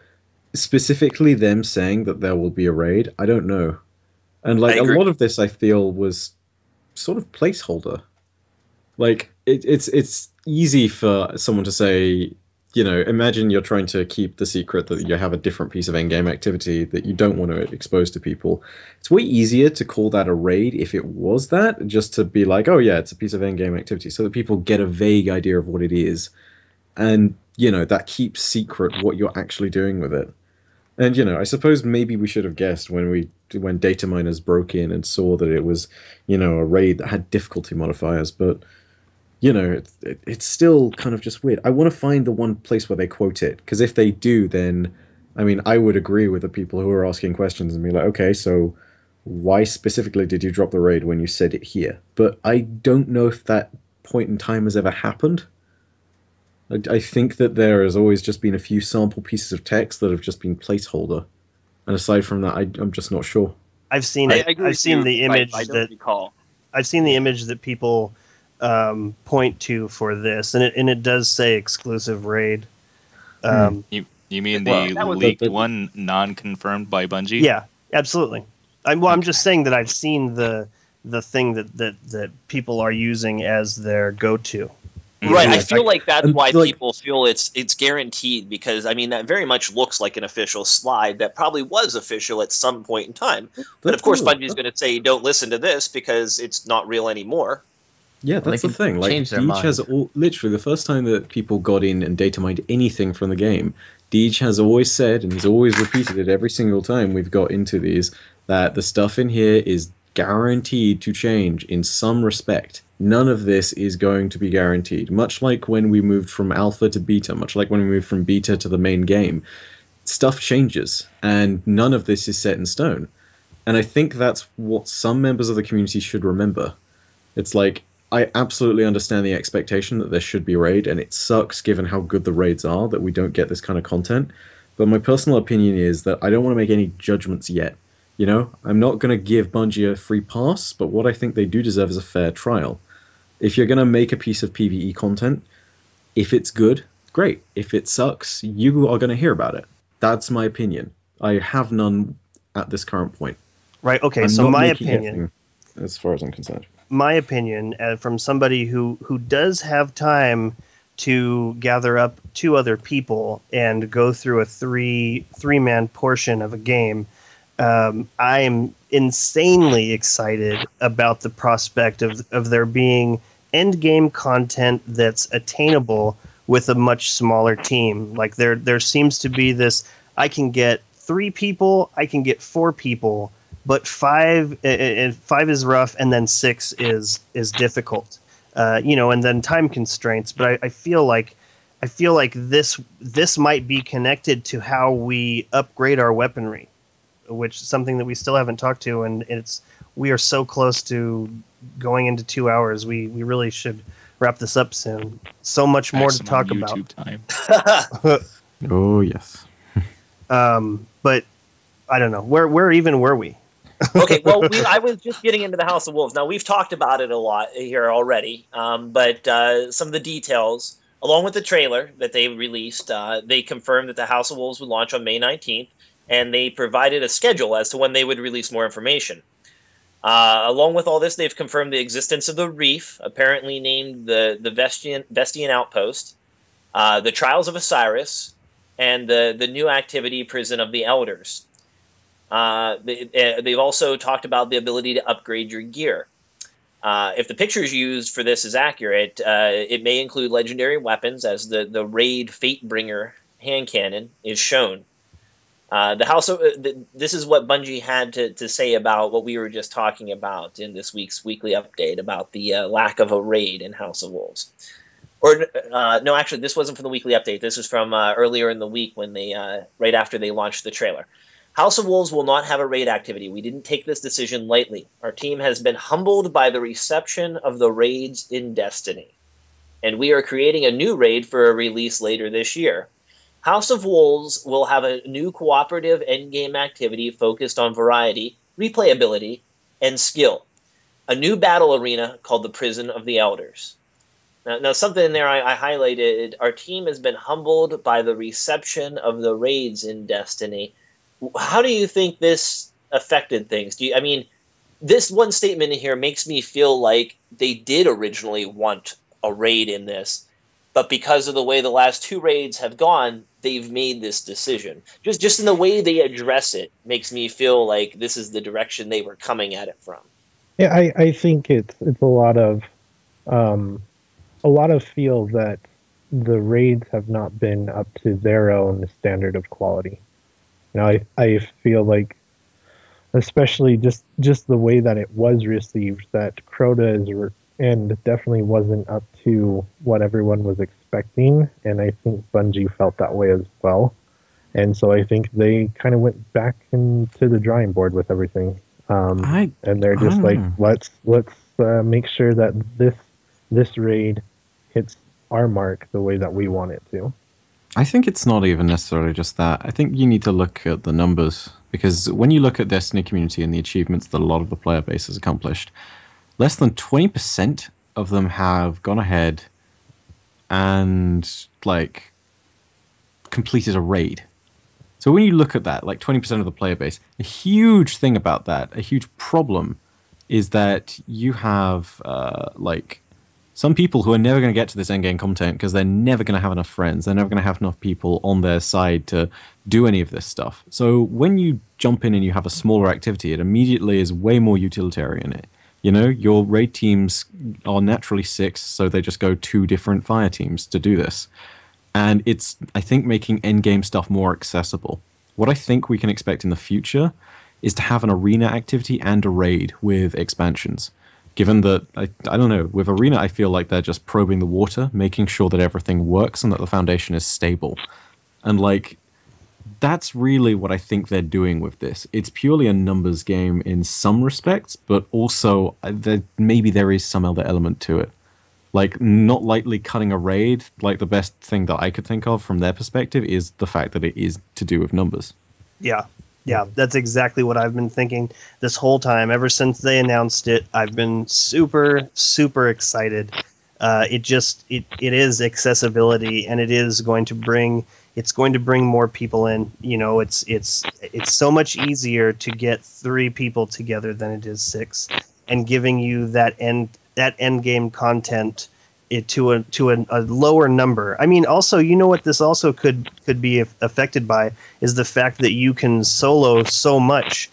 specifically them saying that there will be a raid, I don't know. And I like a agree. lot of this, I feel was sort of placeholder. Like it's easy for someone to say, imagine you're trying to keep the secret that you have a different piece of endgame activity that you don't want to expose to people. It's way easier to call that a raid if it was that, just to be like, oh yeah, it's a piece of endgame activity, so that people get a vague idea of what it is, and that keeps secret what you're actually doing with it. And I suppose maybe we should have guessed when data miners broke in and saw that it was, a raid that had difficulty modifiers, but it's still kind of just weird. I want to find the one place where they quote it, because if they do, then, I mean, I would agree with the people who are asking questions and be like, okay, so why specifically did you drop the raid when you said it here? But I don't know if that point in time has ever happened. I think that there has always just been a few sample pieces of text that have just been placeholder. And aside from that, I'm just not sure. I've seen I it. agree I've with seen you. the image I don't recall. I've seen the image that people point to for this, and it does say exclusive raid. You mean Well, the that was- leaked one, non-confirmed by Bungie? Yeah, absolutely. I'm Okay. just saying that I've seen the thing that people are using as their go-to. Right, I Yeah, feel like that's and, why like- people feel it's guaranteed, because I mean that very much looks like an official slide that probably was official at some point in time. But of course, Bungie's going to say don't listen to this because it's not real anymore. Yeah, Well, that's they the can thing. Like, change their Deej has mind. literally the first time that people got in and data mined anything from the game, Deej has always said, and he's always repeated it every single time we've got into these, that the stuff in here is guaranteed to change in some respect. None of this is going to be guaranteed. Much like when we moved from alpha to beta, much like when we moved from beta to the main game, stuff changes, and none of this is set in stone. And I think that's what some members of the community should remember. It's like, I absolutely understand the expectation that there should be a raid, and it sucks given how good the raids are that we don't get this kind of content. But my personal opinion is that I don't want to make any judgments yet. I'm not going to give Bungie a free pass, but what I think they do deserve is a fair trial. If you're going to make a piece of PvE content, if it's good, great. If it sucks, you are going to hear about it. That's my opinion. I have none at this current point. Right. Okay. I'm So not my making opinion. anything, as far as I'm concerned. My opinion, from somebody who does have time to gather up two other people and go through a three-man portion of a game, I'm insanely excited about the prospect of there being end game content that's attainable with a much smaller team. Like there seems to be this: I can get 3 people, I can get 4 people, but 5 is rough, and then 6 is difficult. And then time constraints. But I feel like this might be connected to how we upgrade our weaponry, which is something that we still haven't talked to, and we are so close to going into 2 hours. We really should wrap this up soon. So much more to talk Maximum about. YouTube time. Oh, yes. But I don't know. Where even were we? Okay, well, I was just getting into the House of Wolves. Now, we've talked about it a lot here already, but some of the details, along with the trailer that they released, they confirmed that the House of Wolves would launch on May 19th, and they provided a schedule as to when they would release more information. Along with all this, they've confirmed the existence of the Reef, apparently named the Vestian Outpost, the Trials of Osiris, and the new activity Prison of the Elders. They've also talked about the ability to upgrade your gear. If the pictures used for this is accurate, it may include legendary weapons, as the Raid Fatebringer hand cannon is shown. This is what Bungie had to say about what we were just talking about in this week's weekly update about the lack of a raid in House of Wolves. No, actually, this wasn't from the weekly update. This was from earlier in the week when they right after they launched the trailer. House of Wolves will not have a raid activity. We didn't take this decision lightly. Our team has been humbled by the reception of the raids in Destiny, and we are creating a new raid for a release later this year. House of Wolves will have a new cooperative endgame activity focused on variety, replayability, and skill. A new battle arena called the Prison of the Elders. Now, something in there I highlighted. Our team has been humbled by the reception of the raids in Destiny. How do you think this affected things? I mean, this one statement in here makes me feel like they did originally want a raid in this, but because of the way the last two raids have gone, they've made this decision. Just in the way they address it makes me feel like this is the direction they were coming at it from. Yeah, I think it's a lot of feel that the raids have not been up to their own standard of quality. You know, I feel like, especially just the way that it was received, that Crota's end definitely wasn't up to what everyone was expecting, and I think Bungie felt that way as well. And so I think they kind of went back into the drawing board with everything. And they're just like, let's make sure that this raid hits our mark the way that we want it to. I think it's not even necessarily just that. I think you need to look at the numbers, because when you look at Destiny community and the achievements that a lot of the player base has accomplished, less than 20% of them have gone ahead and like completed a raid. So when you look at that, like 20% of the player base, a huge thing about that, a huge problem, is that you have like some people who are never going to get to this endgame content because they're never going to have enough friends. They're never going to have enough people on their side to do any of this stuff. So when you jump in and you have a smaller activity, it immediately is way more utilitarian. You know, your raid teams are naturally 6, so they just go 2 different fire teams to do this. And it's, I think, making endgame stuff more accessible. What I think we can expect in the future is to have an arena activity and a raid with expansions. Given that, I don't know, with Arena, I feel like they're just probing the water, making sure that everything works and that the foundation is stable. And, like, that's really what I think they're doing with this. It's purely a numbers game in some respects, but also maybe there is some other element to it. Like, not lightly cutting a raid, like, the best thing that I could think of from their perspective is the fact that it is to do with numbers. Yeah, that's exactly what I've been thinking this whole time. Ever since they announced it, I've been super, super excited. It is accessibility, and it is going to bring more people in. You know, it's so much easier to get 3 people together than it is 6, and giving you that end game content to a lower number. I mean, also, you know what this also could be affected by is the fact that you can solo so much,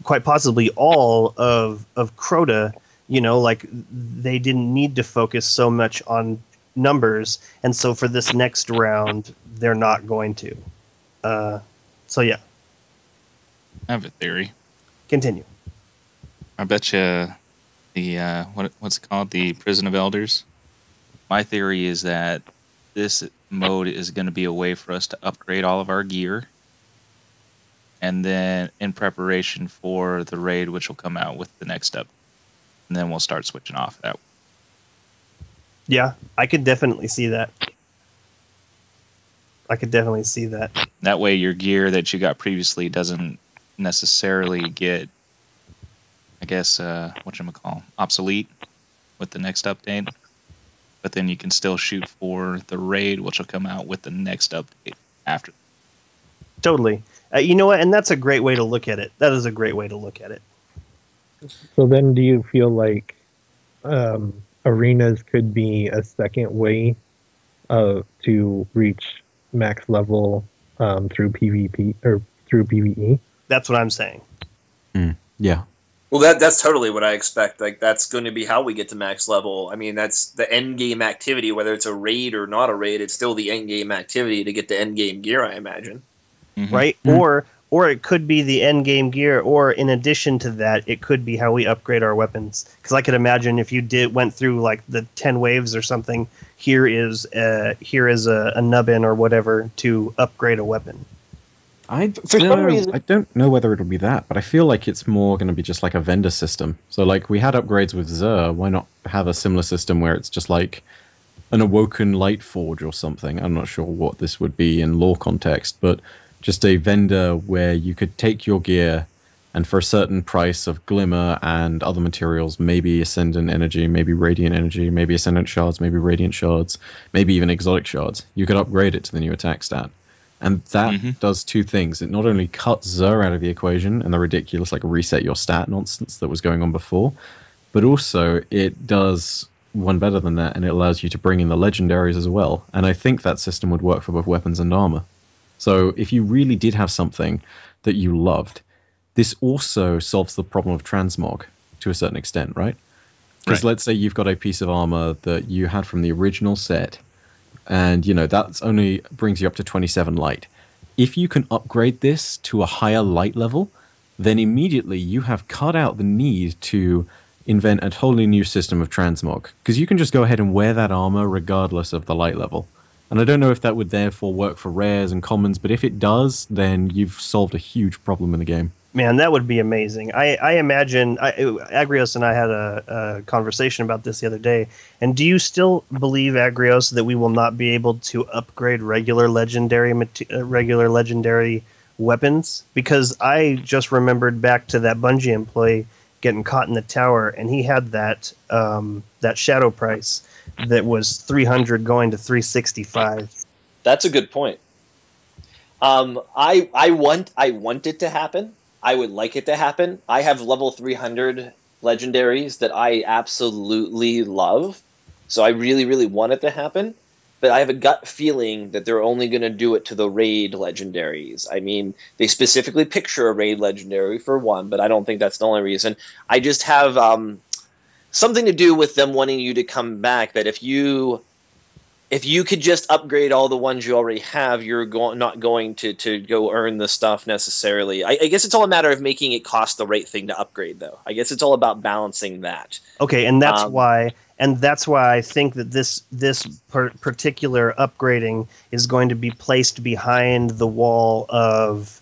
quite possibly all of Crota. You know, like they didn't need to focus so much on numbers, and so for this next round, they're not going to. So yeah. I have a theory. Continue. I bet you the what's it called, the Prison of Elders. My theory is that this mode is going to be a way for us to upgrade all of our gear, and then in preparation for the raid, which will come out with the next up, and then we'll start switching off that. Yeah, I could definitely see that. That way, your gear that you got previously doesn't necessarily get, I guess, obsolete with the next update. But then you can still shoot for the raid, which will come out with the next update after. Totally. You know what? And that's a great way to look at it. That is a great way to look at it. So then do you feel like arenas could be a second way to reach max level through PvP or through PvE? That's what I'm saying. Yeah. Well, that's totally what I expect. Like, that's going to be how we get to max level. I mean, that's the end game activity, whether it's a raid or not a raid. It's still the end game activity to get the end game gear, I imagine. Mm-hmm. Right? Mm-hmm. Or it could be the end game gear, or in addition to that, it could be how we upgrade our weapons. Because I could imagine if you went through like the 10 waves or something, here is a nubbin or whatever to upgrade a weapon. I don't know whether it'll be that, but I feel like it's more going to be just like a vendor system. So like we had upgrades with Xur, why not have a similar system where it's just like an Awoken Light Forge or something? I'm not sure what this would be in lore context, but just a vendor where you could take your gear And for a certain price of glimmer and other materials, maybe ascendant energy, maybe radiant energy, maybe ascendant shards, maybe radiant shards, maybe even exotic shards, you could upgrade it to the new attack stat. And that does two things. It not only cuts Xur out of the equation and the ridiculous like reset your stat nonsense that was going on before, but also it does one better than that, and it allows you to bring in the legendaries as well. And I think that system would work for both weapons and armor. So if you really did have something that you loved, this also solves the problem of transmog to a certain extent, right? Because let's say you've got a piece of armor that you had from the original set, and that's only brings you up to 27 light. If you can upgrade this to a higher light level, then immediately you have cut out the need to invent a totally new system of transmog, because you can just go ahead and wear that armor regardless of the light level. And I don't know if that would therefore work for rares and commons, but if it does, then you've solved a huge problem in the game. Man, that would be amazing. I imagine Agrios and I had a conversation about this the other day. And do you still believe, Agrios, that we will not be able to upgrade regular legendary weapons? Because I just remembered back to that Bungie employee getting caught in the tower, and he had that shadow price that was 300 going to 365. That's a good point. I want it to happen. I would like it to happen. I have level 300 legendaries that I absolutely love, so I really, really want it to happen. But I have a gut feeling that they're only going to do it to the raid legendaries. I mean, they specifically picture a raid legendary for one, but I don't think that's the only reason. I just have something to do with them wanting you to come back, that if you could just upgrade all the ones you already have, you're not going to go earn the stuff necessarily. I guess it's all a matter of making it cost the right thing to upgrade, though. I guess it's all about balancing that. Okay, and that's why I think that this particular upgrading is going to be placed behind the wall of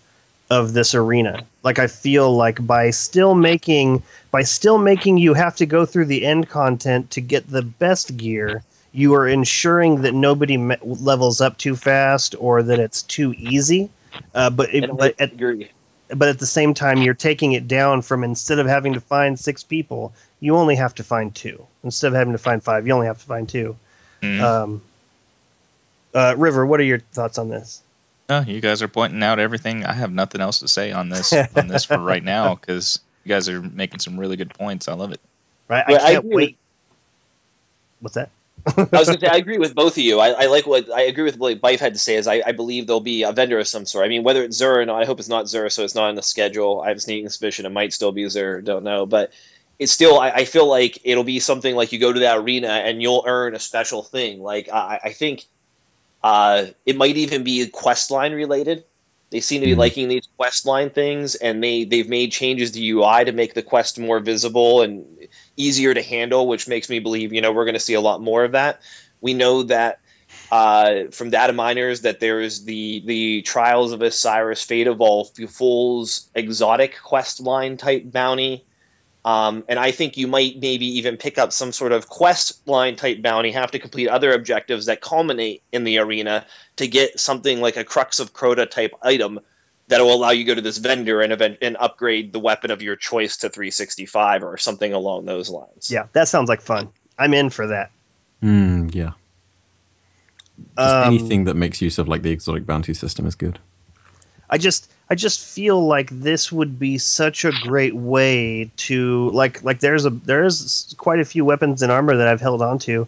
this arena. Like, I feel like by still making you have to go through the end content to get the best gear, you are ensuring that nobody levels up too fast or that it's too easy. But at the same time, you're taking it down from, instead of having to find 6 people, you only have to find 2. Instead of having to find 5, you only have to find 2. River, what are your thoughts on this? You guys are pointing out everything. I have nothing else to say on this for right now, because you guys are making some really good points. I love it. Right, I can't wait. What's that? I was going to say, I agree with both of you. I agree with what Bife had to say. Is I believe there'll be a vendor of some sort. I mean, whether it's Xur or not, I hope it's not Xur, so it's not on the schedule. I have a sneaking suspicion it might still be Xur. Don't know, but it's still. I feel like it'll be something like you go to that arena and you'll earn a special thing. Like I think it might even be quest line related. They seem to be liking these quest line things, and they've made changes to UI to make the quest more visible and easier to handle, which makes me believe, we're going to see a lot more of that. We know that from data miners that there's the Trials of Osiris Fate of All Fools exotic quest line type bounty. And I think you might maybe even pick up some sort of quest line type bounty, have to complete other objectives that culminate in the arena to get something like a Crux of Crota type item that will allow you to go to this vendor and upgrade the weapon of your choice to 365 or something along those lines. Yeah, that sounds like fun. I'm in for that. Yeah. Just anything that makes use of like the exotic bounty system is good. I just feel like this would be such a great way to like there's quite a few weapons and armor that I've held on to,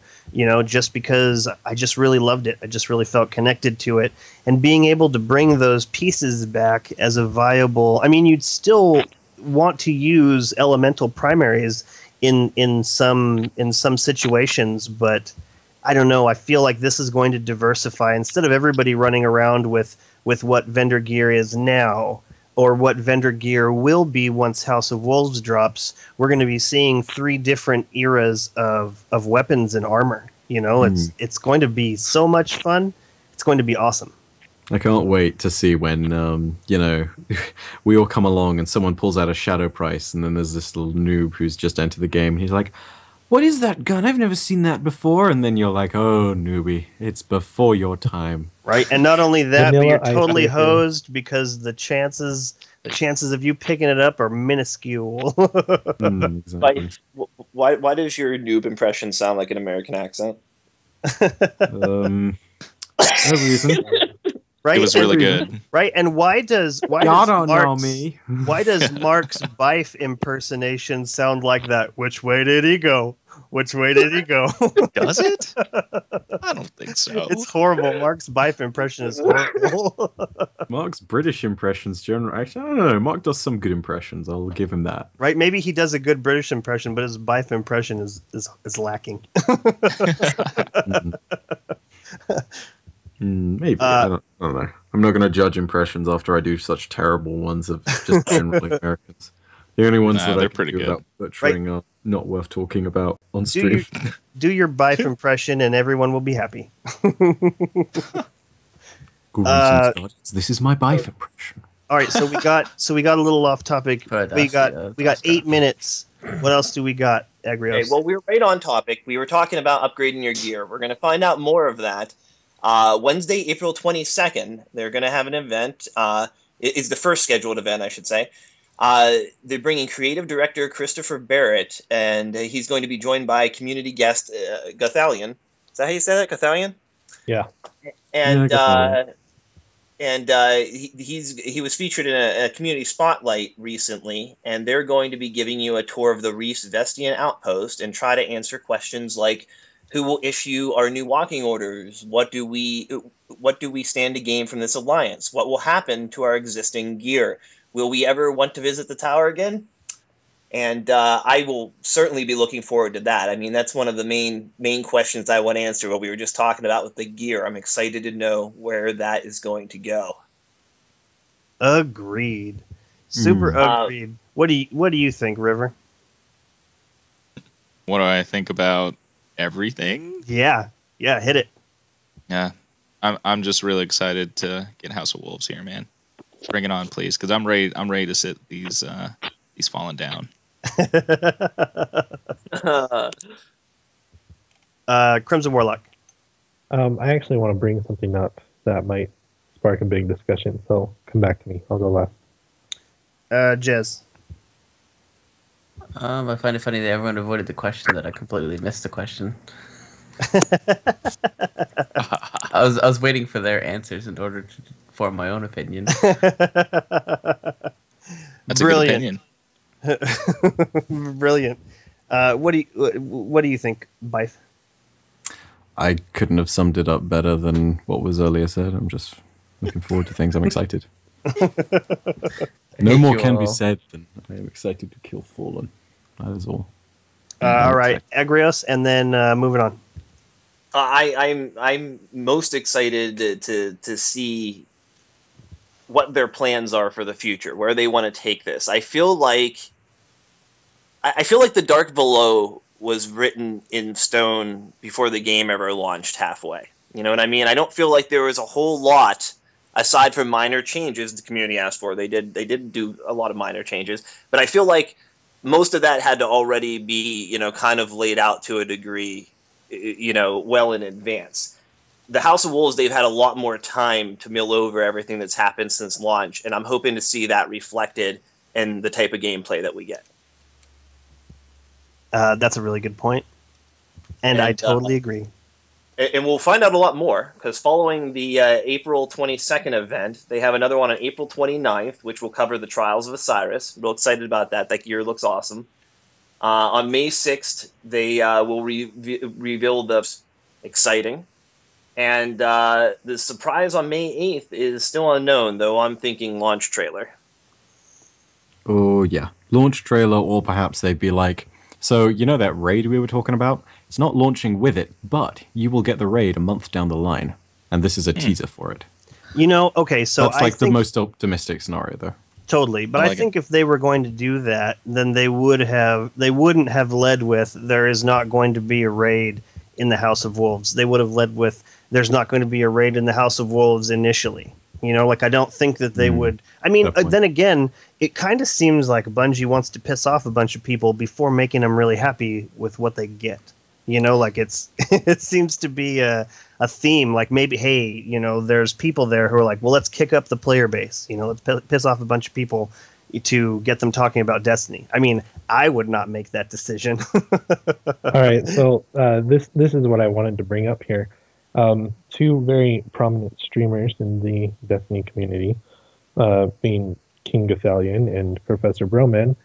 just because I just really loved it. I just really felt connected to it, and being able to bring those pieces back as a viable. I mean, you'd still want to use elemental primaries in some situations, but I don't know. I feel like this is going to diversify instead of everybody running around with what vendor gear is now, or what vendor gear will be once House of Wolves drops. We're going to be seeing 3 different eras of weapons and armor. It's going to be so much fun. It's going to be awesome. I can't wait to see when, we all come along and someone pulls out a shadow price, and then there's this little noob who's just entered the game, and he's like, "What is that gun? I've never seen that before." And then you're like, "Oh, newbie, it's before your time." Right, and not only that, but you're totally hosed because the chances the chances of you picking it up are minuscule. Exactly. Why does your noob impression sound like an American accent? No reason. Right? It was really good. Right? And why does Y'all don't know Mark's me. why does Mark's Bife impersonation sound like that? Which way did he go? Which way did he go? Does it? I don't think so. It's horrible. Mark's Bife impression is horrible. Mark's British impressions generally. Actually, I don't know. Mark does some good impressions. I'll give him that. Right? Maybe he does a good British impression, but his Bife impression is lacking. Maybe. I don't know. I'm not going to judge impressions after I do such terrible ones of just generally Americans. The only ones that they're I can pretty do good. without butchering are not worth talking about on stream. Do your Bife impression, and everyone will be happy. This is my Bife impression. All right, so we got a little off topic. We got 8 minutes. What else do we got, Agrios? Okay, well, we're right on topic. We were talking about upgrading your gear. We're going to find out more of that. Wednesday, April 22nd, they're going to have an event. It's the first scheduled event, I should say. They're bringing creative director Christopher Barrett, and he's going to be joined by community guest Gathalion. Is that how you say that, Gathalion? Yeah. And Yeah, he was featured in a community spotlight recently, and they're going to be giving you a tour of the Reef's Vestian outpost and try to answer questions like, who will issue our new walking orders? What do we stand to gain from this alliance? What will happen to our existing gear? Will we ever want to visit the tower again? And I will certainly be looking forward to that. I mean, that's one of the main questions I want to answer. What we were just talking about with the gear. I'm excited to know where that is going to go. Agreed. Super agreed. What do you think, River? What do I think about everything? Yeah, hit it. Yeah, I'm just really excited to get House of Wolves here, man. Bring it on, please, because I'm ready to sit these falling down. Crimson Warlock. I actually want to bring something up that might spark a big discussion, so come back to me. I'll go last. Jez. I find it funny that everyone avoided the question that I completely missed the question. I was waiting for their answers in order to form my own opinion. That's Brilliant. a good opinion. Brilliant. What do you think, Bife? I couldn't have summed it up better than what was earlier said. I'm just looking forward to things. I'm excited. No more can be said than I am excited to kill Fallen. That is all. All right, Agrios, and then moving on. I'm most excited to see what their plans are for the future, where they want to take this. I feel like the Dark Below was written in stone before the game ever launched halfway. You know what I mean? I don't feel like there was a whole lot aside from minor changes the community asked for. They did do a lot of minor changes, but I feel like most of that had to already be, kind of laid out to a degree, well in advance. The House of Wolves, they've had a lot more time to mill over everything that's happened since launch, and I'm hoping to see that reflected in the type of gameplay that we get. That's a really good point, and I totally agree. And we'll find out a lot more, because following the April 22nd event, they have another one on April 29th, which will cover the Trials of Osiris. Real excited about that. That gear looks awesome. On May 6th, they will reveal the exciting. And the surprise on May 8th is still unknown, though I'm thinking launch trailer. Oh, yeah. Launch trailer, or perhaps they'd be like, so, that raid we were talking about? It's not launching with it, but you will get the raid a month down the line. And this is a teaser for it. Okay, so that's like the most optimistic scenario, though. Totally, but I think if they were going to do that, then they wouldn't have led with there is not going to be a raid in the House of Wolves. They would have led with there's not going to be a raid in the House of Wolves initially. I don't think that they would. I mean, then again, it kind of seems like Bungie wants to piss off a bunch of people before making them really happy with what they get. You know, like it's it seems to be a theme. Like maybe, hey, you know, there's people there who are like, well, let's kick up the player base. You know, let's piss off a bunch of people to get them talking about Destiny. I mean, I would not make that decision. All right, so this is what I wanted to bring up here. Two very prominent streamers in the Destiny community, being King Gathalion and Professor Broman,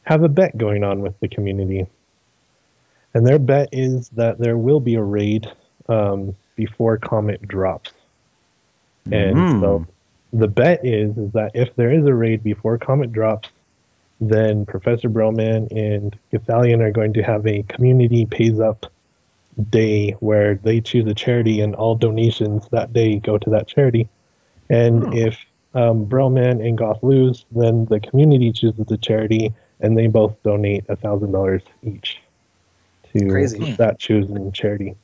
have a bet going on with the community. And their bet is that there will be a raid before Comet drops. And so the bet is that if there is a raid before Comet drops, then Professor Broman and Gathalion are going to have a community pays up day where they choose a charity and all donations that day go to that charity. And if Broman and Goth lose, then the community chooses a charity and they both donate $1,000 each to that chosen charity.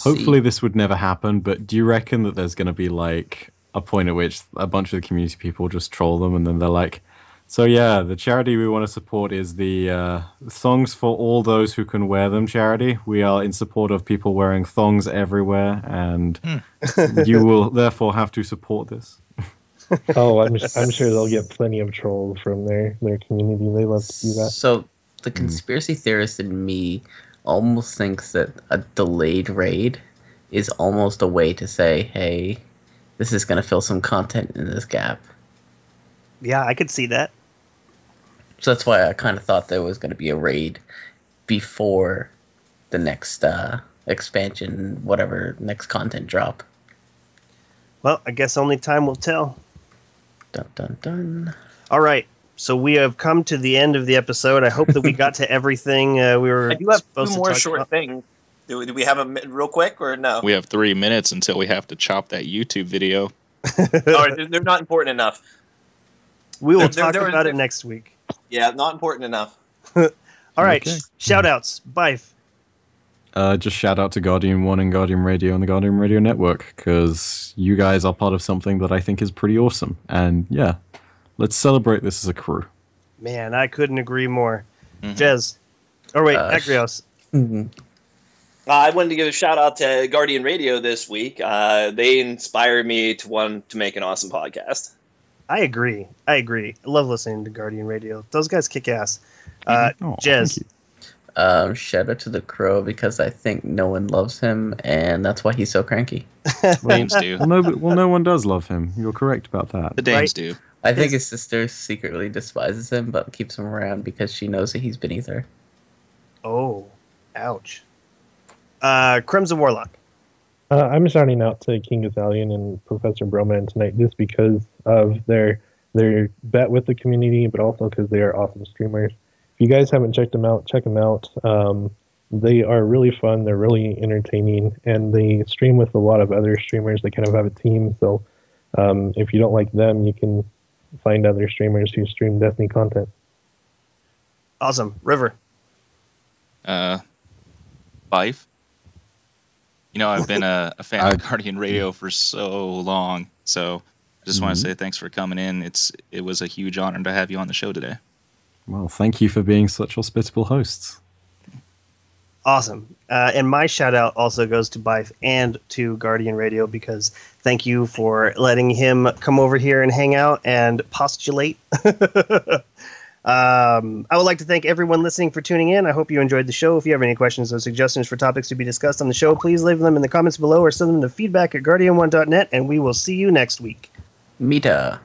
Hopefully this would never happen, but do you reckon that there's going to be like a point at which a bunch of the community people just troll them and then they're like, so yeah, the charity we want to support is the Thongs for All Those Who Can Wear Them charity. We are in support of people wearing thongs everywhere, and you will therefore have to support this. Oh, I'm sure they'll get plenty of trolls from their community. They love to do that. So the conspiracy theorist in me almost thinks that a delayed raid is almost a way to say, hey, this is going to fill some content in this gap. Yeah, I could see that. So that's why I kind of thought there was going to be a raid before the next expansion, whatever next content drop. Well, I guess only time will tell. Dun, dun, dun. All right. So we have come to the end of the episode. I hope that we got to everything we were I do have supposed two more to talk short about. things. Do we have them real quick or no? We have 3 minutes until we have to chop that YouTube video. Or they're not important enough. We will They're- talk they're- about it they're- next week. Yeah, not important enough. All right. Okay. Shout outs. Bye. Just shout out to Guardian 1 and Guardian Radio and the Guardian Radio Network, because you guys are part of something that I think is pretty awesome. And yeah, let's celebrate this as a crew. Man, I couldn't agree more. Jez. Oh, wait. Agrios. I wanted to give a shout out to Guardian Radio this week. They inspired me to want to make an awesome podcast. I agree. I love listening to Guardian Radio. Those guys kick ass. Oh, Jez. thank you. Shout out to the Crow because I think no one loves him, and that's why he's so cranky. Danes do. Well, no one does love him. You're correct about that. The Danes Right. do. I think his sister secretly despises him, but keeps him around because she knows that he's beneath her. Oh, ouch. Crimson Warlock. I'm shouting out to King Gathalion and Professor Broman tonight just because of their bet with the community, but also because they are awesome streamers. If you guys haven't checked them out, check them out. They are really fun. They're really entertaining, and they stream with a lot of other streamers. They kind of have a team, so if you don't like them, you can find other streamers who stream Destiny content. Awesome. River. Fife. You know, I've been a fan of Guardian Radio for so long, so I just want to say thanks for coming in. It was a huge honor to have you on the show today. Well, thank you for being such hospitable hosts. Awesome. And my shout out also goes to Bife and to Guardian Radio, because thank you for letting him come over here and hang out and postulate. I would like to thank everyone listening for tuning in. I hope you enjoyed the show. If you have any questions or suggestions for topics to be discussed on the show, please leave them in the comments below or send them to feedback@guardian1.net, and we will see you next week. Mita.